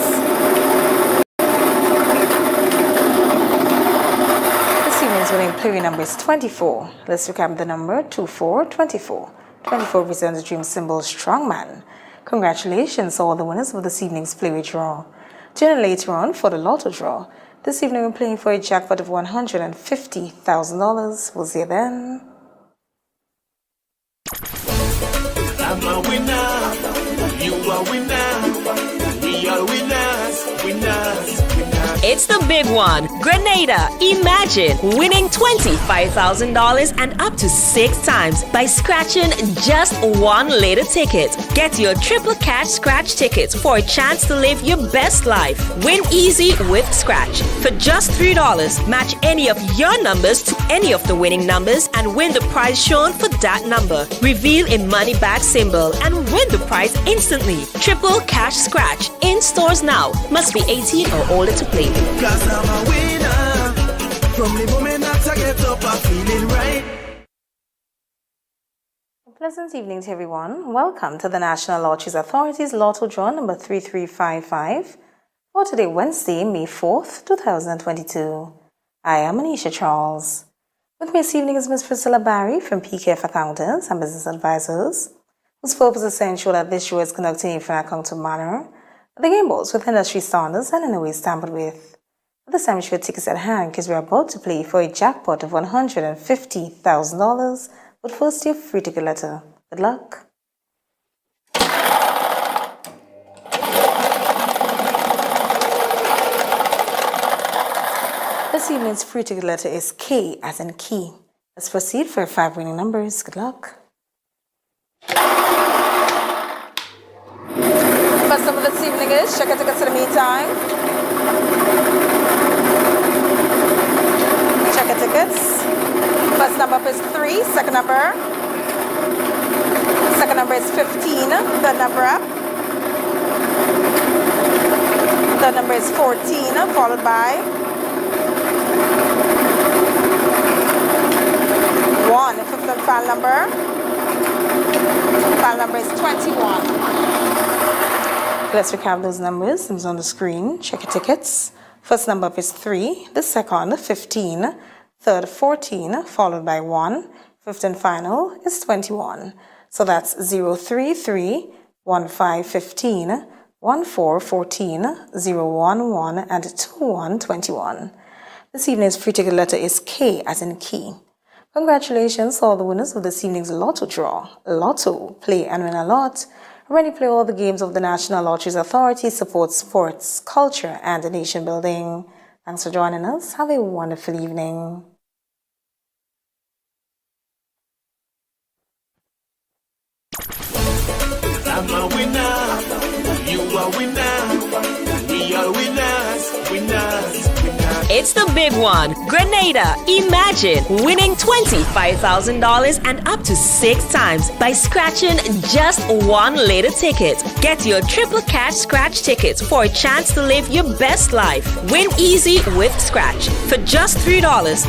S19: This evening's winning player number is 24. Let's recap the number 2424. 24 represents the dream symbol strongman. Congratulations to all the winners of this evening's Playway draw. Tune in later on for the Lotto draw. This evening we're playing for a jackpot of $150,000. We'll see you then.
S13: I'm a winner, you are winner, we are winners, winners, winners.
S18: It's the big one. Grenada. Imagine winning $25,000 and up to 6 times by scratching just 1 lotto ticket. Get your triple cash scratch tickets for a chance to live your best life. Win easy with Scratch. For just $3, match any of your numbers to any of the winning numbers and win the prize shown for that number. Reveal a money bag symbol and win the prize instantly. Triple cash scratch. In stores now. Must be 18 or older to play.
S13: Cause I'm a winner. From the moment that I get up, I'm feeling right.
S19: Pleasant evening to everyone. Welcome to the National Lotteries Authority's Lotto Draw number 3355 for today, Wednesday, May 4th, 2022. I am Anisha Charles. With me this evening is Ms. Priscilla Barry from PKF Accountants and Business Advisors, whose purpose is to ensure that this show is conducted in an accountable manner, the game balls with industry standards and in a way tampered with. At this time, we should have tickets at hand because we are about to play for a jackpot of $150,000. But first, your free ticket letter. Good luck. This evening's free ticket letter is K as in key. Let's proceed for 5 winning numbers. Good luck. First number this evening is, check your tickets in the meantime. Check your tickets. First number is 3, second number. Second number is 15, third number up. Third number is 14, followed by 1, fifth and final number. Final number is 21. Let's recap those numbers. It's on the screen. Check your tickets. First number up is 3, the second 15, third 14, followed by 1, fifth and final is 21. So that's 033, 15, 15, 14, 14, 011, and 21, 21. This evening's free ticket letter is K as in key. Congratulations to all the winners of this evening's Lotto draw. Lotto, play and win a lot. Already play all the games of the National Lotteries Authority, support sports, culture, and nation building. Thanks for joining us. Have a wonderful evening.
S13: I'm a winner, you are winner, we are winners, winners, winners.
S18: It's the big one. Grenada, imagine winning $25,000 and up to 6 times by scratching just one later ticket. Get your triple cash scratch tickets for a chance to live your best life. Win easy with Scratch. For just $3,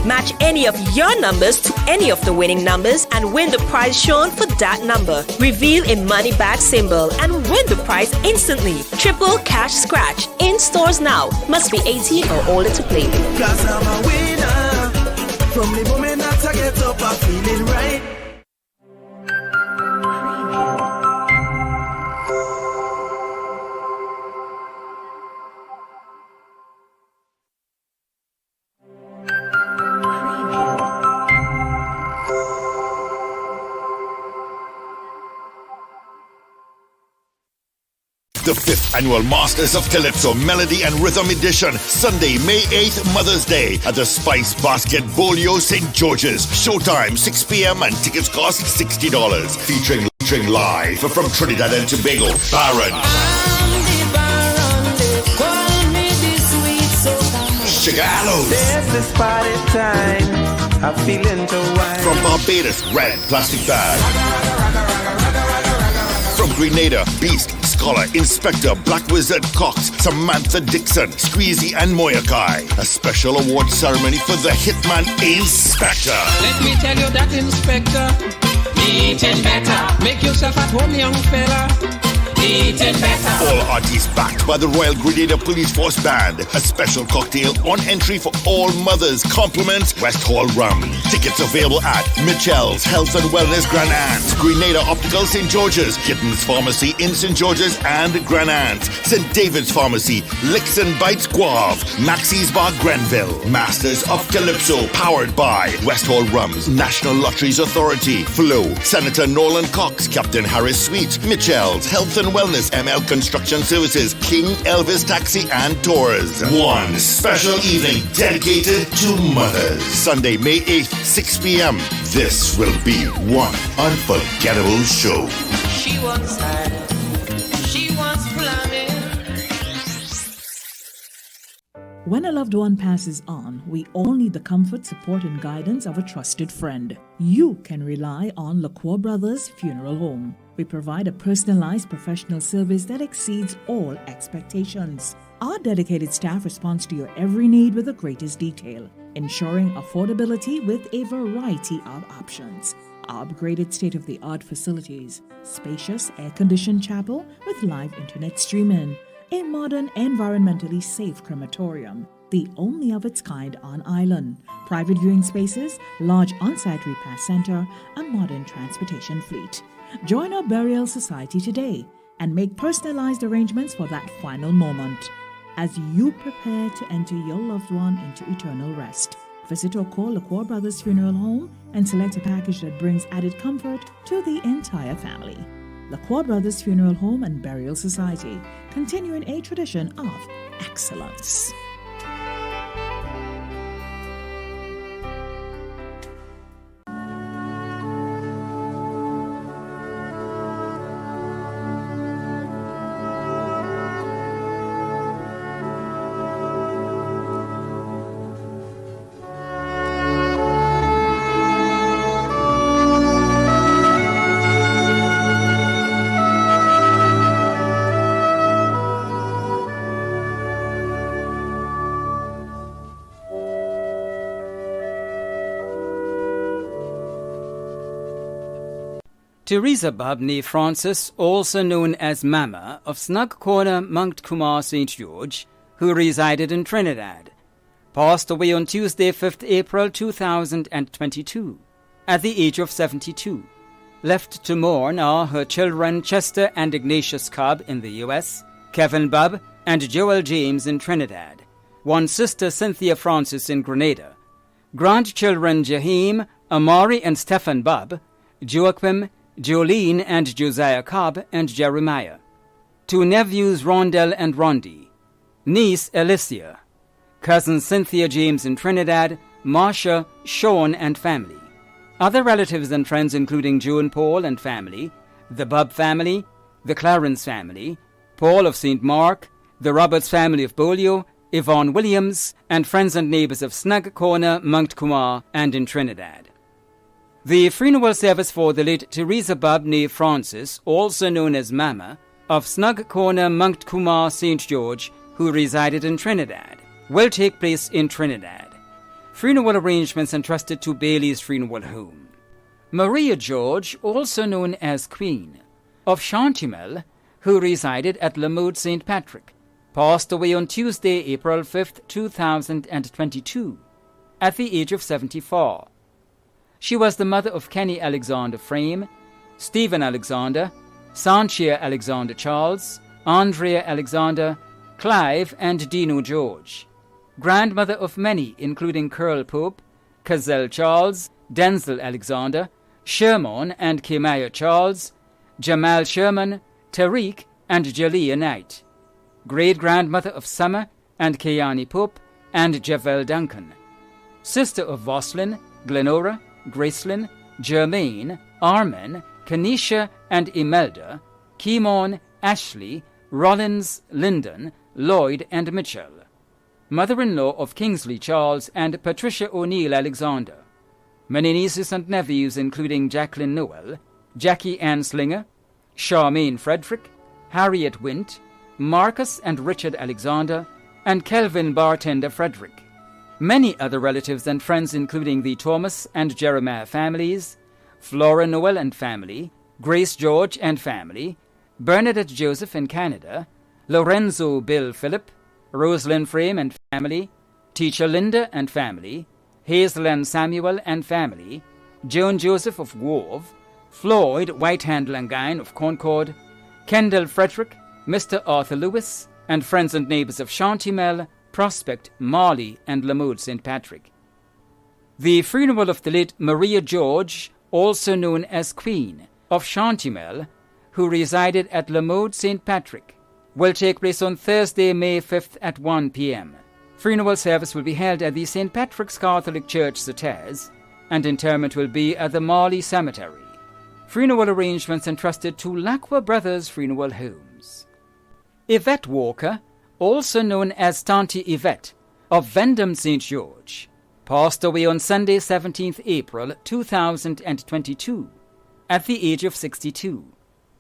S18: match any of your numbers to any of the winning numbers and win the prize shown for that number. Reveal a money back symbol and win the prize instantly. Triple cash scratch. In stores now. Must be 18 or older to play.
S13: Cause I'm a winner. From the moment that I get up, I'm feeling right.
S9: The 5th Annual Masters of Calypso Melody and Rhythm Edition, Sunday, May 8th, Mother's Day, at the Spice Basket Bolio St. George's. Showtime, 6 p.m. and tickets cost $60. Featuring live from Trinidad and Tobago, Baron, Chigalos.
S13: This is party time. I'm feeling to wine.
S9: From Barbados, Red Plastic Bag. From Grenada, Beast, Scholar, Inspector, Black Wizard, Cox, Samantha Dixon, Squeezy, and Moyakai. A special award ceremony for the Hitman Inspector.
S12: Let me tell you that, Inspector, eating better. Make yourself at home, young fella. Eating better.
S9: All artists backed by the Royal Grenada Police Force Band. A special cocktail on entry for all mothers. Compliments West Hall Rum. Tickets available at Mitchell's Health and Wellness Grand Anse, Grenada Optical St. George's, Kittens Pharmacy in St. George's and Grand Anse, St. David's Pharmacy, Licks and Bites Guave, Maxie's Bar Grenville. Masters of Calypso, powered by West Hall Rum's National Lotteries Authority, Flo, Senator Nolan Cox, Captain Harris Suites, Mitchell's Health and Wellness, ML Construction Services, King Elvis Taxi and Tours. One special evening dedicated to mothers. Sunday, May 8th, 6 p.m. This will be one unforgettable show.
S12: She wants sad. She wants flamming.
S16: When a loved one passes on, we all need the comfort, support, and guidance of a trusted friend. You can rely on LaCroix Brothers Funeral Home. We provide a personalized professional service that exceeds all expectations. Our dedicated staff responds to your every need with the greatest detail, ensuring affordability with a variety of options. our upgraded state-of-the-art facilities, spacious air-conditioned chapel with live internet streaming, a modern, environmentally safe crematorium, the only of its kind on island, private viewing spaces, large on-site repast center, a modern transportation fleet. Join our burial society today and make personalized arrangements for that final moment as you prepare to enter your loved one into eternal rest. Visit or call LaCour Brothers Funeral Home and select a package that brings added comfort to the entire family. LaCour Brothers Funeral Home and Burial Society, continuing a tradition of excellence.
S14: Teresa Babney Francis, also known as Mama, of Snug Corner, Mount Kumar, St. George, who resided in Trinidad, passed away on Tuesday, 5th April 2022, at the age of 72. Left to mourn are her children Chester and Ignatius Cobb in the U.S., Kevin Bubb and Joel James in Trinidad, one sister Cynthia Francis in Grenada, grandchildren Jaheim, Amari and Stephen Bubb, Joachim, Jolene and Josiah Cobb and Jeremiah, two nephews Rondell and Rondi, niece Alicia, cousin Cynthia James in Trinidad, Marsha, Sean and family. Other relatives and friends including Joan Paul and family, the Bubb family, the Clarence family, Paul of St. Mark, the Roberts family of Bolio, Yvonne Williams, and friends and neighbours of Snug Corner, Mount Kumar and in Trinidad. The funeral service for the late Teresa Babney Francis, also known as Mama, of Snug Corner, Mount Kumar, St. George, who resided in Trinidad, will take place in Trinidad. Funeral arrangements entrusted to Bailey's Funeral Home. Maria George, also known as Queen, of Chantimel, who resided at Lamode St. Patrick, passed away on Tuesday, April 5th, 2022, at the age of 74. She was the mother of Kenny Alexander Frame, Stephen Alexander, Sanchia Alexander Charles, Andrea Alexander, Clive and Dino George. Grandmother of many, including Curl Pope, Cazelle Charles, Denzel Alexander, Sherman and Kemaya Charles, Jamal Sherman, Tariq and Jalea Knight. Great-grandmother of Summer and Kayani Pope and Javel Duncan. Sister of Voslin, Glenora, Gracelyn, Germaine, Armin, Kanisha and Imelda, Kimon, Ashley, Rollins, Lyndon, Lloyd and Mitchell. Mother-in-law of Kingsley Charles and Patricia O'Neill Alexander. Many nieces and nephews including Jacqueline Noel, Jackie Ann Slinger, Charmaine Frederick, Harriet Wint, Marcus and Richard Alexander, and Kelvin Bartender Frederick. Many other relatives and friends including the Thomas and Jeremiah families, Flora Noel and family, Grace George and family, Bernadette Joseph in Canada, Lorenzo Bill Phillip, Rosalind Frame and family, Teacher Linda and family, Hazel and Samuel and family, Joan Joseph of Grove, Floyd Whitehand Langine of Concord, Kendall Frederick, Mr. Arthur Lewis, and friends and neighbours of Chantimel, Prospect, Marley, and Lamode St. Patrick. The funeral of the late Maria George, also known as Queen, of Chantimel, who resided at Lamode St. Patrick, will take place on Thursday, May 5th at 1 p.m. Funeral service will be held at the St. Patrick's Catholic Church, Sautez, and interment will be at the Marley Cemetery. Funeral arrangements entrusted to Lacqua Brothers Funeral Homes. Yvette Walker, also known as Tanti Yvette, of Vendham St. George, passed away on Sunday, 17th April 2022, at the age of 62.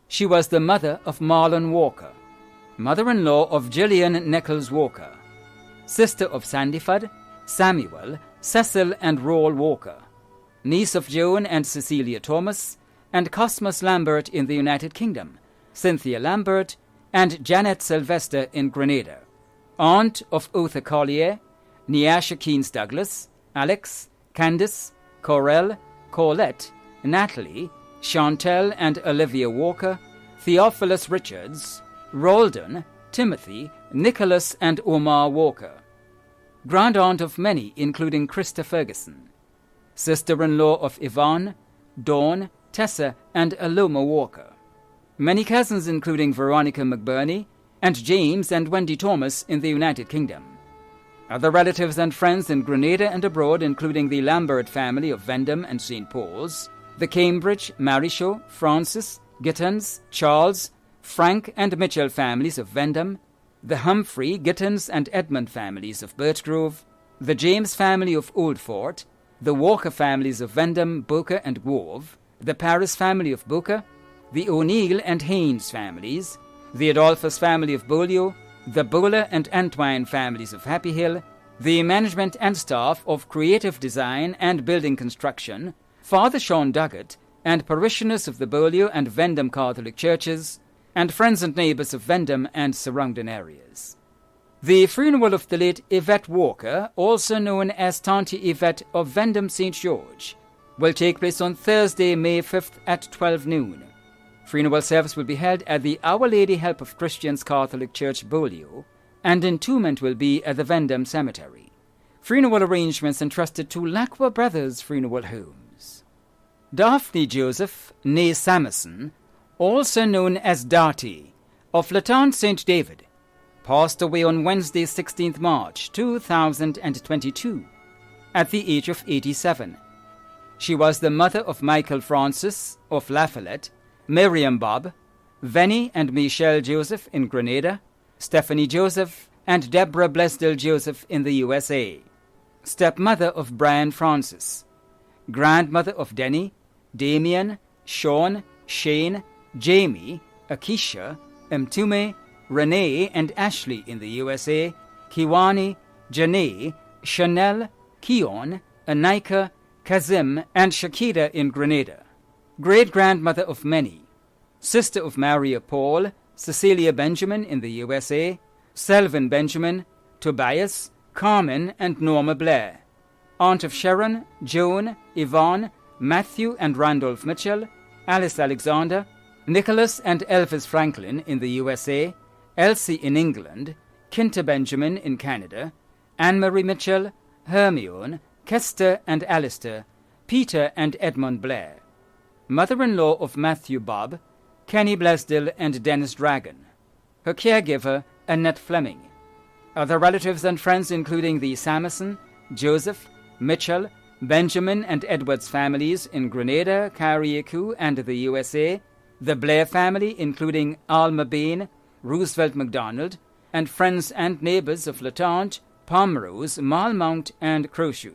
S14: She was the mother of Marlon Walker, mother-in-law of Gillian Nichols Walker, sister of Sandyford, Samuel, Cecil and Roll Walker, niece of Joan and Cecilia Thomas, and Cosmas Lambert in the United Kingdom, Cynthia Lambert, and Janet Sylvester in Grenada. Aunt of Otha Collier, Neasha Keynes Douglas, Alex, Candice, Corel, Colette, Natalie, Chantel and Olivia Walker, Theophilus Richards, Roldan, Timothy, Nicholas and Omar Walker. Grand aunt of many, including Krista Ferguson. Sister-in-law of Yvonne, Dawn, Tessa and Aloma Walker. Many cousins including Veronica McBurney and James and Wendy Thomas in the United Kingdom. Other relatives and friends in Grenada and abroad including the Lambert family of Vendham and St. Paul's, the Cambridge, Marichaud, Francis, Gittins, Charles, Frank and Mitchell families of Vendham, the Humphrey, Gittins and Edmund families of Birchgrove, the James family of Old Fort, the Walker families of Vendham, Boca and Grove, the Paris family of Boca, the O'Neill and Haynes families, the Adolphus family of Beaulieu, the Bowler and Antwine families of Happy Hill, the management and staff of Creative Design and Building Construction, Father Sean Duggett, and parishioners of the Beaulieu and Vendham Catholic churches, and friends and neighbours of Vendham and surrounding areas. The funeral of the late Yvette Walker, also known as Tante Yvette of Vendham St. George, will take place on Thursday, May 5th at 12 noon. Funeral service will be held at the Our Lady Help of Christians Catholic Church, Beaulieu, and entombment will be at the Vendham Cemetery. Funeral arrangements entrusted to Lacqua Brothers Funeral Homes. Daphne Joseph, née Samuelson, also known as Darty, of Latone St. David, passed away on Wednesday, 16th March 2022, at the age of 87. She was the mother of Michael Francis of La Follette, Miriam Bob, Venny and Michelle Joseph in Grenada, Stephanie Joseph, and Deborah Blesdell Joseph in the USA. Stepmother of Brian Francis. Grandmother of Denny, Damien, Sean, Shane, Jamie, Akisha, Mtume, Renee and Ashley in the USA, Kiwani, Janae, Chanel, Keon, Anika, Kazim, and Shakira in Grenada. Great-grandmother of many. Sister of Maria Paul, Cecilia Benjamin in the USA, Selvin Benjamin, Tobias, Carmen, and Norma Blair. Aunt of Sharon, Joan, Yvonne, Matthew and Randolph Mitchell, Alice Alexander, Nicholas and Elvis Franklin in the USA, Elsie in England, Kinta Benjamin in Canada, Anne-Marie Mitchell, Hermione, Kester and Alistair, Peter and Edmund Blair. Mother-in-law of Matthew Bob, Kenny Blesdell and Dennis Dragon. Her caregiver, Annette Fleming. Other relatives and friends including the Samuelson, Joseph, Mitchell, Benjamin and Edwards families in Grenada, Carriacou and the USA, the Blair family including Alma Bain, Roosevelt MacDonald, and friends and neighbours of Latente, Pomrose, Malmount and Crowshoe.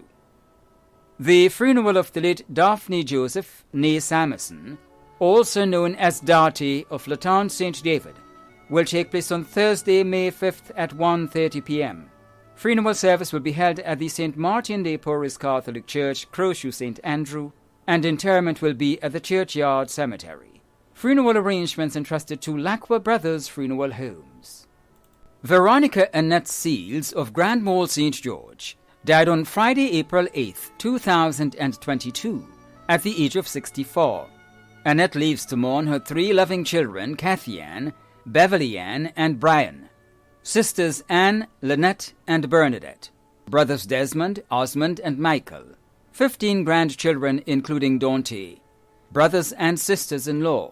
S14: The funeral of the late Daphne Joseph, née Samuelson, also known as Darty of Latente St. David, will take place on Thursday, May 5th at 1:30 p.m. Funeral service will be held at the St. Martin de Porres Catholic Church, Crowshoe St. Andrew, and interment will be at the Churchyard Cemetery. Funeral arrangements entrusted to Lacqua Brothers Funeral Homes. Veronica Annette Seals of Grand Mall St. George died on Friday, April 8, 2022, at the age of 64. Annette leaves to mourn her three loving children, Kathy Ann, Beverly Ann, and Brian. Sisters Anne, Lynette, and Bernadette. Brothers Desmond, Osmond, and Michael. 15 grandchildren, including Dante. Brothers and sisters-in-law.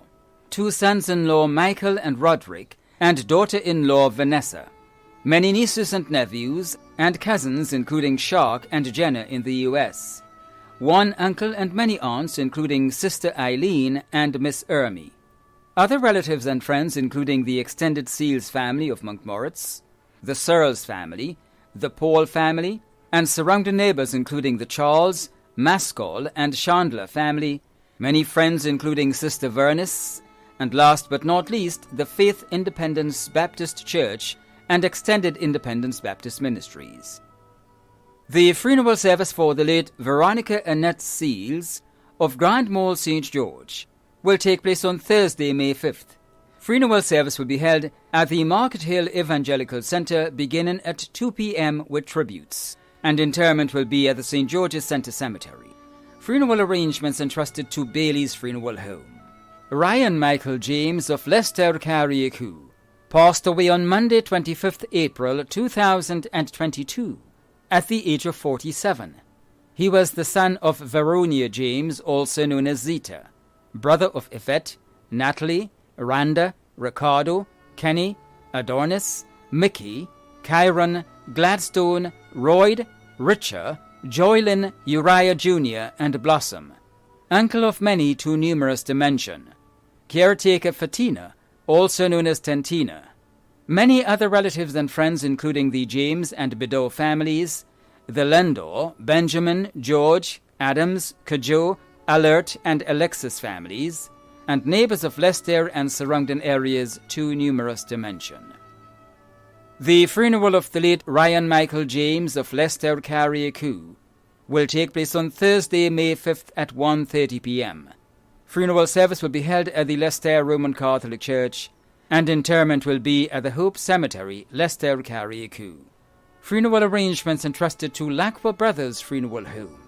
S14: 2 sons-in-law, Michael and Roderick, and daughter-in-law, Vanessa. Many nieces and nephews, and cousins, including Shark and Jenna in the U.S. 1 uncle and many aunts, including Sister Eileen and Miss Ermy. Other relatives and friends, including the extended Seals family of Monkmoritz, the Searles family, the Paul family, and surrounding neighbours, including the Charles, Maskell, and Chandler family, many friends, including Sister Vernis, and last but not least, the Faith Independence Baptist Church and Extended Independence Baptist Ministries. The funeral service for the late Veronica Annette Seals of Grand Mall St. George will take place on Thursday, May 5th. Funeral service will be held at the Market Hill Evangelical Centre beginning at 2 p.m. with tributes, and interment will be at the St. George's Centre Cemetery. Funeral arrangements entrusted to Bailey's Funeral Home. Ryan Michael James of Leicester Carriacou passed away on Monday 25th April 2022 at the age of 47. He was the son of Veronia James, also known as Zita, brother of Yvette, Natalie, Randa, Ricardo, Kenny, Adonis, Mickey, Kyron, Gladstone, Royd, Richard, Joylyn, Uriah Jr., and Blossom. Uncle of many too numerous to mention. Caretaker Fatina, also known as Tentina. Many other relatives and friends including the James and Bideau families, the Lendor, Benjamin, George, Adams, Cajo, Alert, and Alexis families, and neighbors of Leicester and surrounding areas too numerous to mention. The funeral of the late Ryan Michael James of Leicester Carriacou will take place on Thursday, May 5th at 1:30 p.m. Funeral service will be held at the Leicester Roman Catholic Church, and interment will be at the Hope Cemetery, Leicester Carriacou. Funeral arrangements entrusted to Lacqua Brothers Funeral Home.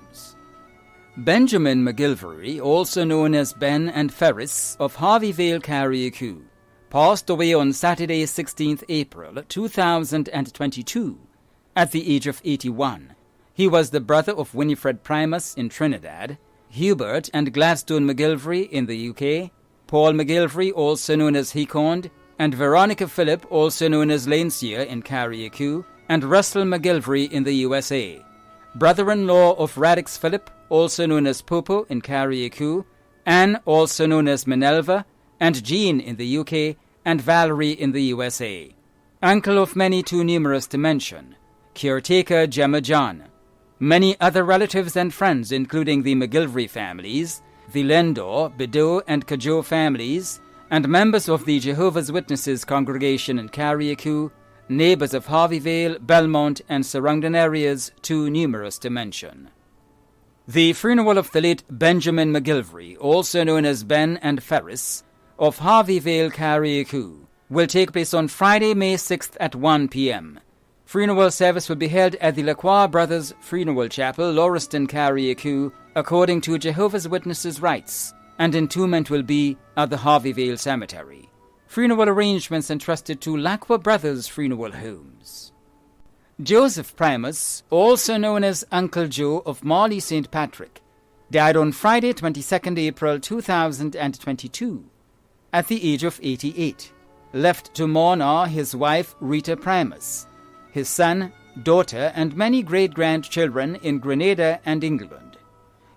S14: Benjamin McGilvery, also known as Ben and Ferris of Harveyvale, Carriacou, passed away on Saturday, 16th April 2022 at the age of 81. He was the brother of Winifred Primus in Trinidad, Hubert and Gladstone McGilvery in the UK, Paul McGilvery, also known as Hecond, and Veronica Phillip, also known as Lancia in Carriacou, and Russell McGilvery in the USA. Brother-in-law of Radix Phillip, also known as Popo in Carriacou, Anne, also known as Minerva, and Jean in the UK, and Valerie in the USA. Uncle of many too numerous to mention. Caretaker Gemma John. Many other relatives and friends including the McGilvery families, the Lendor, Bideau, and Cajo families, and members of the Jehovah's Witnesses congregation in Carriacou, neighbors of Harveyvale, Belmont, and surrounding areas too numerous to mention. The funeral of the late Benjamin McGilvery, also known as Ben and Ferris, of Harveyvale, Carriacou, will take place on Friday, May 6th at 1 p.m. Funeral service will be held at the Lacroix Brothers Funeral Chapel, Lauriston, Carriacou, according to Jehovah's Witnesses' rites, and entombment will be at the Harveyvale Cemetery. Funeral arrangements entrusted to Lacqua Brothers Funeral Homes. Joseph Primus, also known as Uncle Joe of Marley St. Patrick, died on Friday, 22nd April 2022, at the age of 88. Left to mourn are his wife Rita Primus, his son, daughter, and many great-grandchildren in Grenada and England.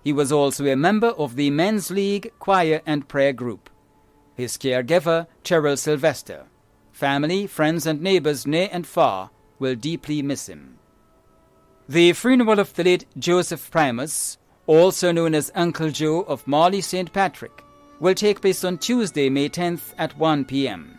S14: He was also a member of the Men's League Choir and Prayer Group. His caregiver, Cheryl Sylvester. Family, friends, and neighbors near and far will deeply miss him. The funeral of the late Joseph Primus, also known as Uncle Joe of Marley St. Patrick, will take place on Tuesday, May 10th at 1 p.m.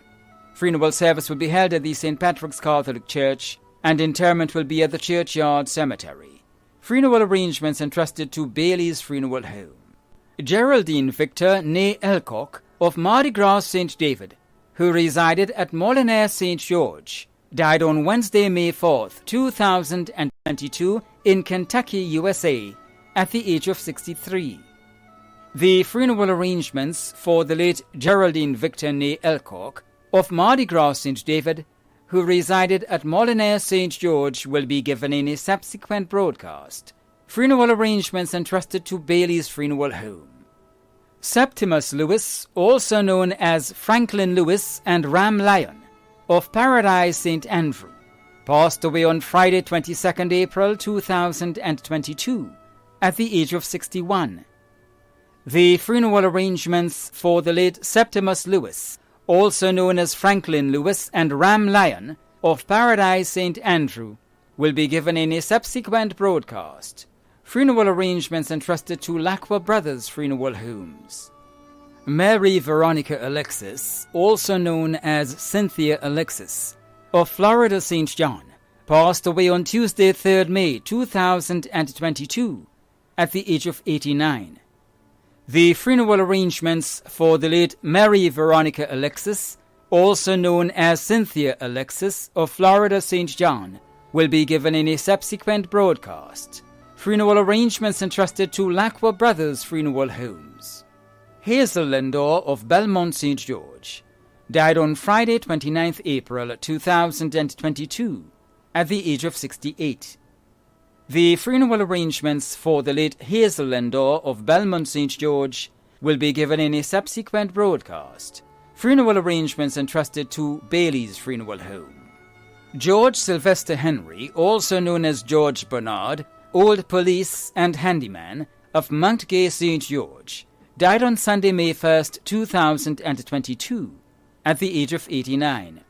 S14: Funeral service will be held at the St. Patrick's Catholic Church, and interment will be at the Churchyard Cemetery. Funeral arrangements entrusted to Bailey's Funeral Home. Geraldine Victor née Elcock of Mardi Gras St. David, who resided at Molinaire St. George, died on Wednesday, May 4th, 2022 in Kentucky, USA, at the age of 63. The funeral arrangements for the late Geraldine Victor née Elcock of Mardi Gras St. David, who resided at Molinaire St. George, will be given in a subsequent broadcast. Funeral arrangements entrusted to Bailey's Funeral Home. Septimus Lewis, also known as Franklin Lewis and Ram Lyon, of Paradise St. Andrew, passed away on Friday, 22nd April 2022, at the age of 61. The funeral arrangements for the late Septimus Lewis, also known as Franklin Lewis and Ram Lyon, of Paradise St. Andrew, will be given in a subsequent broadcast. Funeral arrangements entrusted to Lacqua Brothers Funeral Homes. Mary Veronica Alexis, also known as Cynthia Alexis, of Florida St. John, passed away on Tuesday, 3rd May 2022, at the age of 89. The funeral arrangements for the late Mary Veronica Alexis, also known as Cynthia Alexis of Florida St. John, will be given in a subsequent broadcast. Funeral arrangements entrusted to Lacqua Brothers Funeral Homes. Hazel Lindor of Belmont St. George died on Friday, 29th April 2022, at the age of 68. The funeral arrangements for the late Hazel Lindor of Belmont St. George will be given in a subsequent broadcast. Funeral arrangements entrusted to Bailey's Funeral Home. George Sylvester Henry, also known as George Bernard, Old Police and Handyman of Mount Gay St. George, died on Sunday, May 1st, 2022, at the age of 89.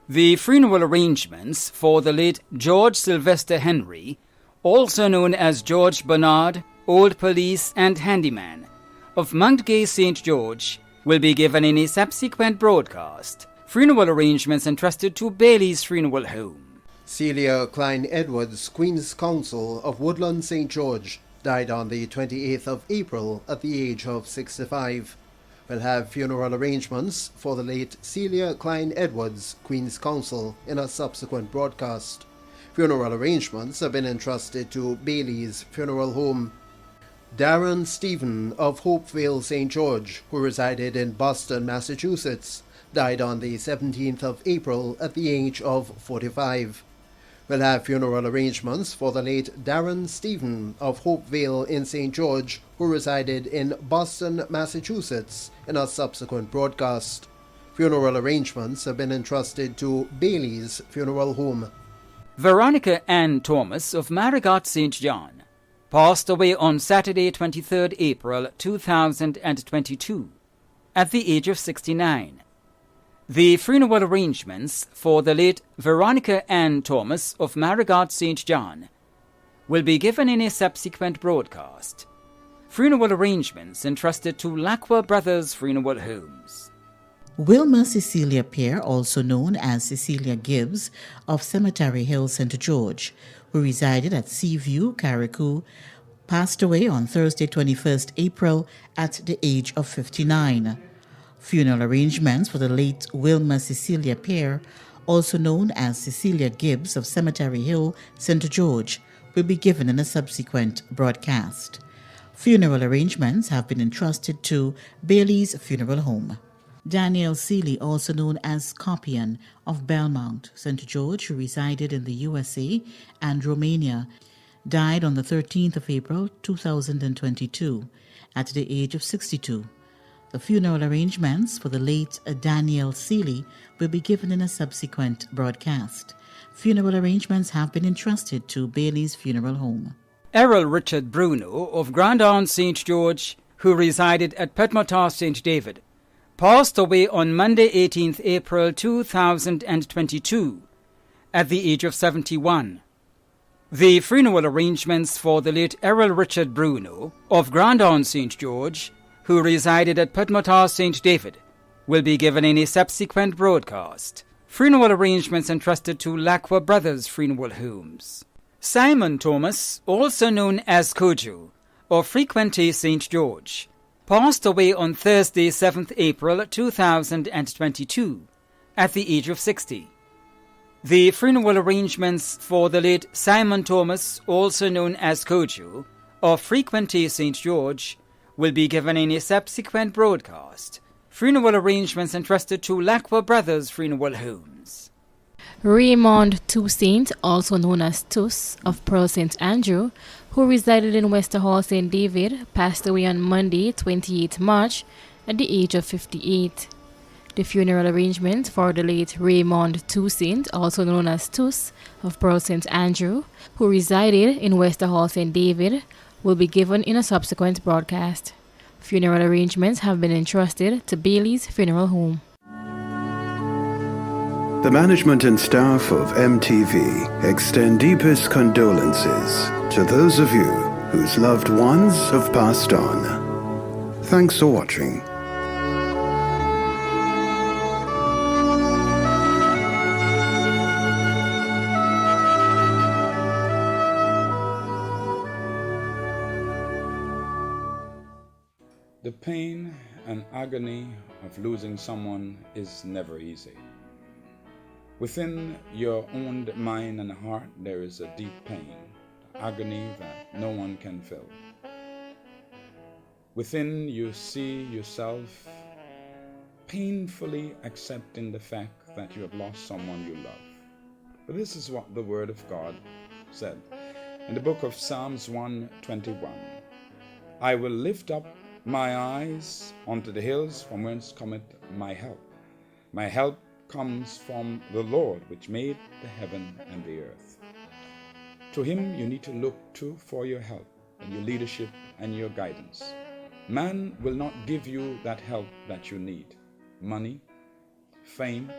S14: The funeral arrangements for the late George Sylvester Henry, also known as George Bernard, Old Police and Handyman of Mount Gay St. George, will be given in a subsequent broadcast. Funeral arrangements entrusted to Bailey's Funeral Home.
S2: Celia Klein Edwards, Queen's Counsel of Woodland St. George, died on the 28th of April at the age of 65. We'll have funeral arrangements for the late Celia Klein Edwards, Queen's Counsel, in a subsequent broadcast. Funeral arrangements have been entrusted to Bailey's Funeral Home. Darren Stephen of Hopevale St. George, who resided in Boston, Massachusetts, died on the 17th of April at the age of 45. We'll have funeral arrangements for the late Darren Stephen of Hopevale in St. George, who resided in Boston, Massachusetts, in a subsequent broadcast. Funeral arrangements have been entrusted to Bailey's Funeral Home.
S14: Veronica Ann Thomas of Marigot St. John passed away on Saturday, 23rd April 2022, at the age of 69. The funeral arrangements for the late Veronica Ann Thomas of Marigot St. John will be given in a subsequent broadcast. Funeral arrangements entrusted to Lacqua Brothers Funeral Homes.
S7: Wilma Cecilia Pear, also known as Cecilia Gibbs of Cemetery Hill, St. George, who resided at Seaview, Carriacou, passed away on Thursday, 21st April at the age of 59. Funeral arrangements for the late Wilma Cecilia Pear, also known as Cecilia Gibbs of Cemetery Hill, St. George, will be given in a subsequent broadcast. Funeral arrangements have been entrusted to Bailey's Funeral Home. Daniel Seeley, also known as Scorpion of Belmont, St. George, who resided in the USA and Romania, died on the 13th of April 2022 at the age of 62. The funeral arrangements for the late Daniel Seeley will be given in a subsequent broadcast. Funeral arrangements have been entrusted to Bailey's Funeral Home.
S14: Errol Richard Bruno of Grandon St. George, who resided at Petmotar St. David, passed away on Monday, 18th April 2022, at the age of 71. The funeral arrangements for the late Errol Richard Bruno of Grandon St. George, who resided at Petmotar St. David, will be given in a subsequent broadcast. Funeral arrangements entrusted to Lacqua Brothers Funeral Homes. Simon Thomas, also known as Kojo, of Frequente St. George, passed away on Thursday, 7th April 2022, at the age of 60. The funeral arrangements for the late Simon Thomas, also known as Kojo, of Frequente St. George, will be given in a subsequent broadcast. Funeral arrangements entrusted to Lacqua Brothers Funeral Homes.
S15: Raymond Toussaint, also known as Tuss, of Pearl St. Andrew, who resided in Westerhall St. David, passed away on Monday, 28 March, at the age of 58. The funeral arrangements for the late Raymond Toussaint, also known as Tuss, of Pearl St. Andrew, who resided in Westerhall St. David, will be given in a subsequent broadcast. Funeral arrangements have been entrusted to Bailey's Funeral Home.
S8: The management and staff of MTV extend deepest condolences to those of you whose loved ones have passed on. Thanks for watching.
S3: The pain and agony of losing someone is never easy. Within your own mind and heart, there is a deep pain, agony that no one can fill. Within you see yourself painfully accepting the fact that you have lost someone you love. But this is what the Word of God said in the book of Psalms 121. I will lift up my eyes unto the hills, from whence cometh my help. My help comes from the Lord, which made the heaven and the earth. To him you need to look to for your help and your leadership and your guidance. Man will not give you that help that you need. Money, fame,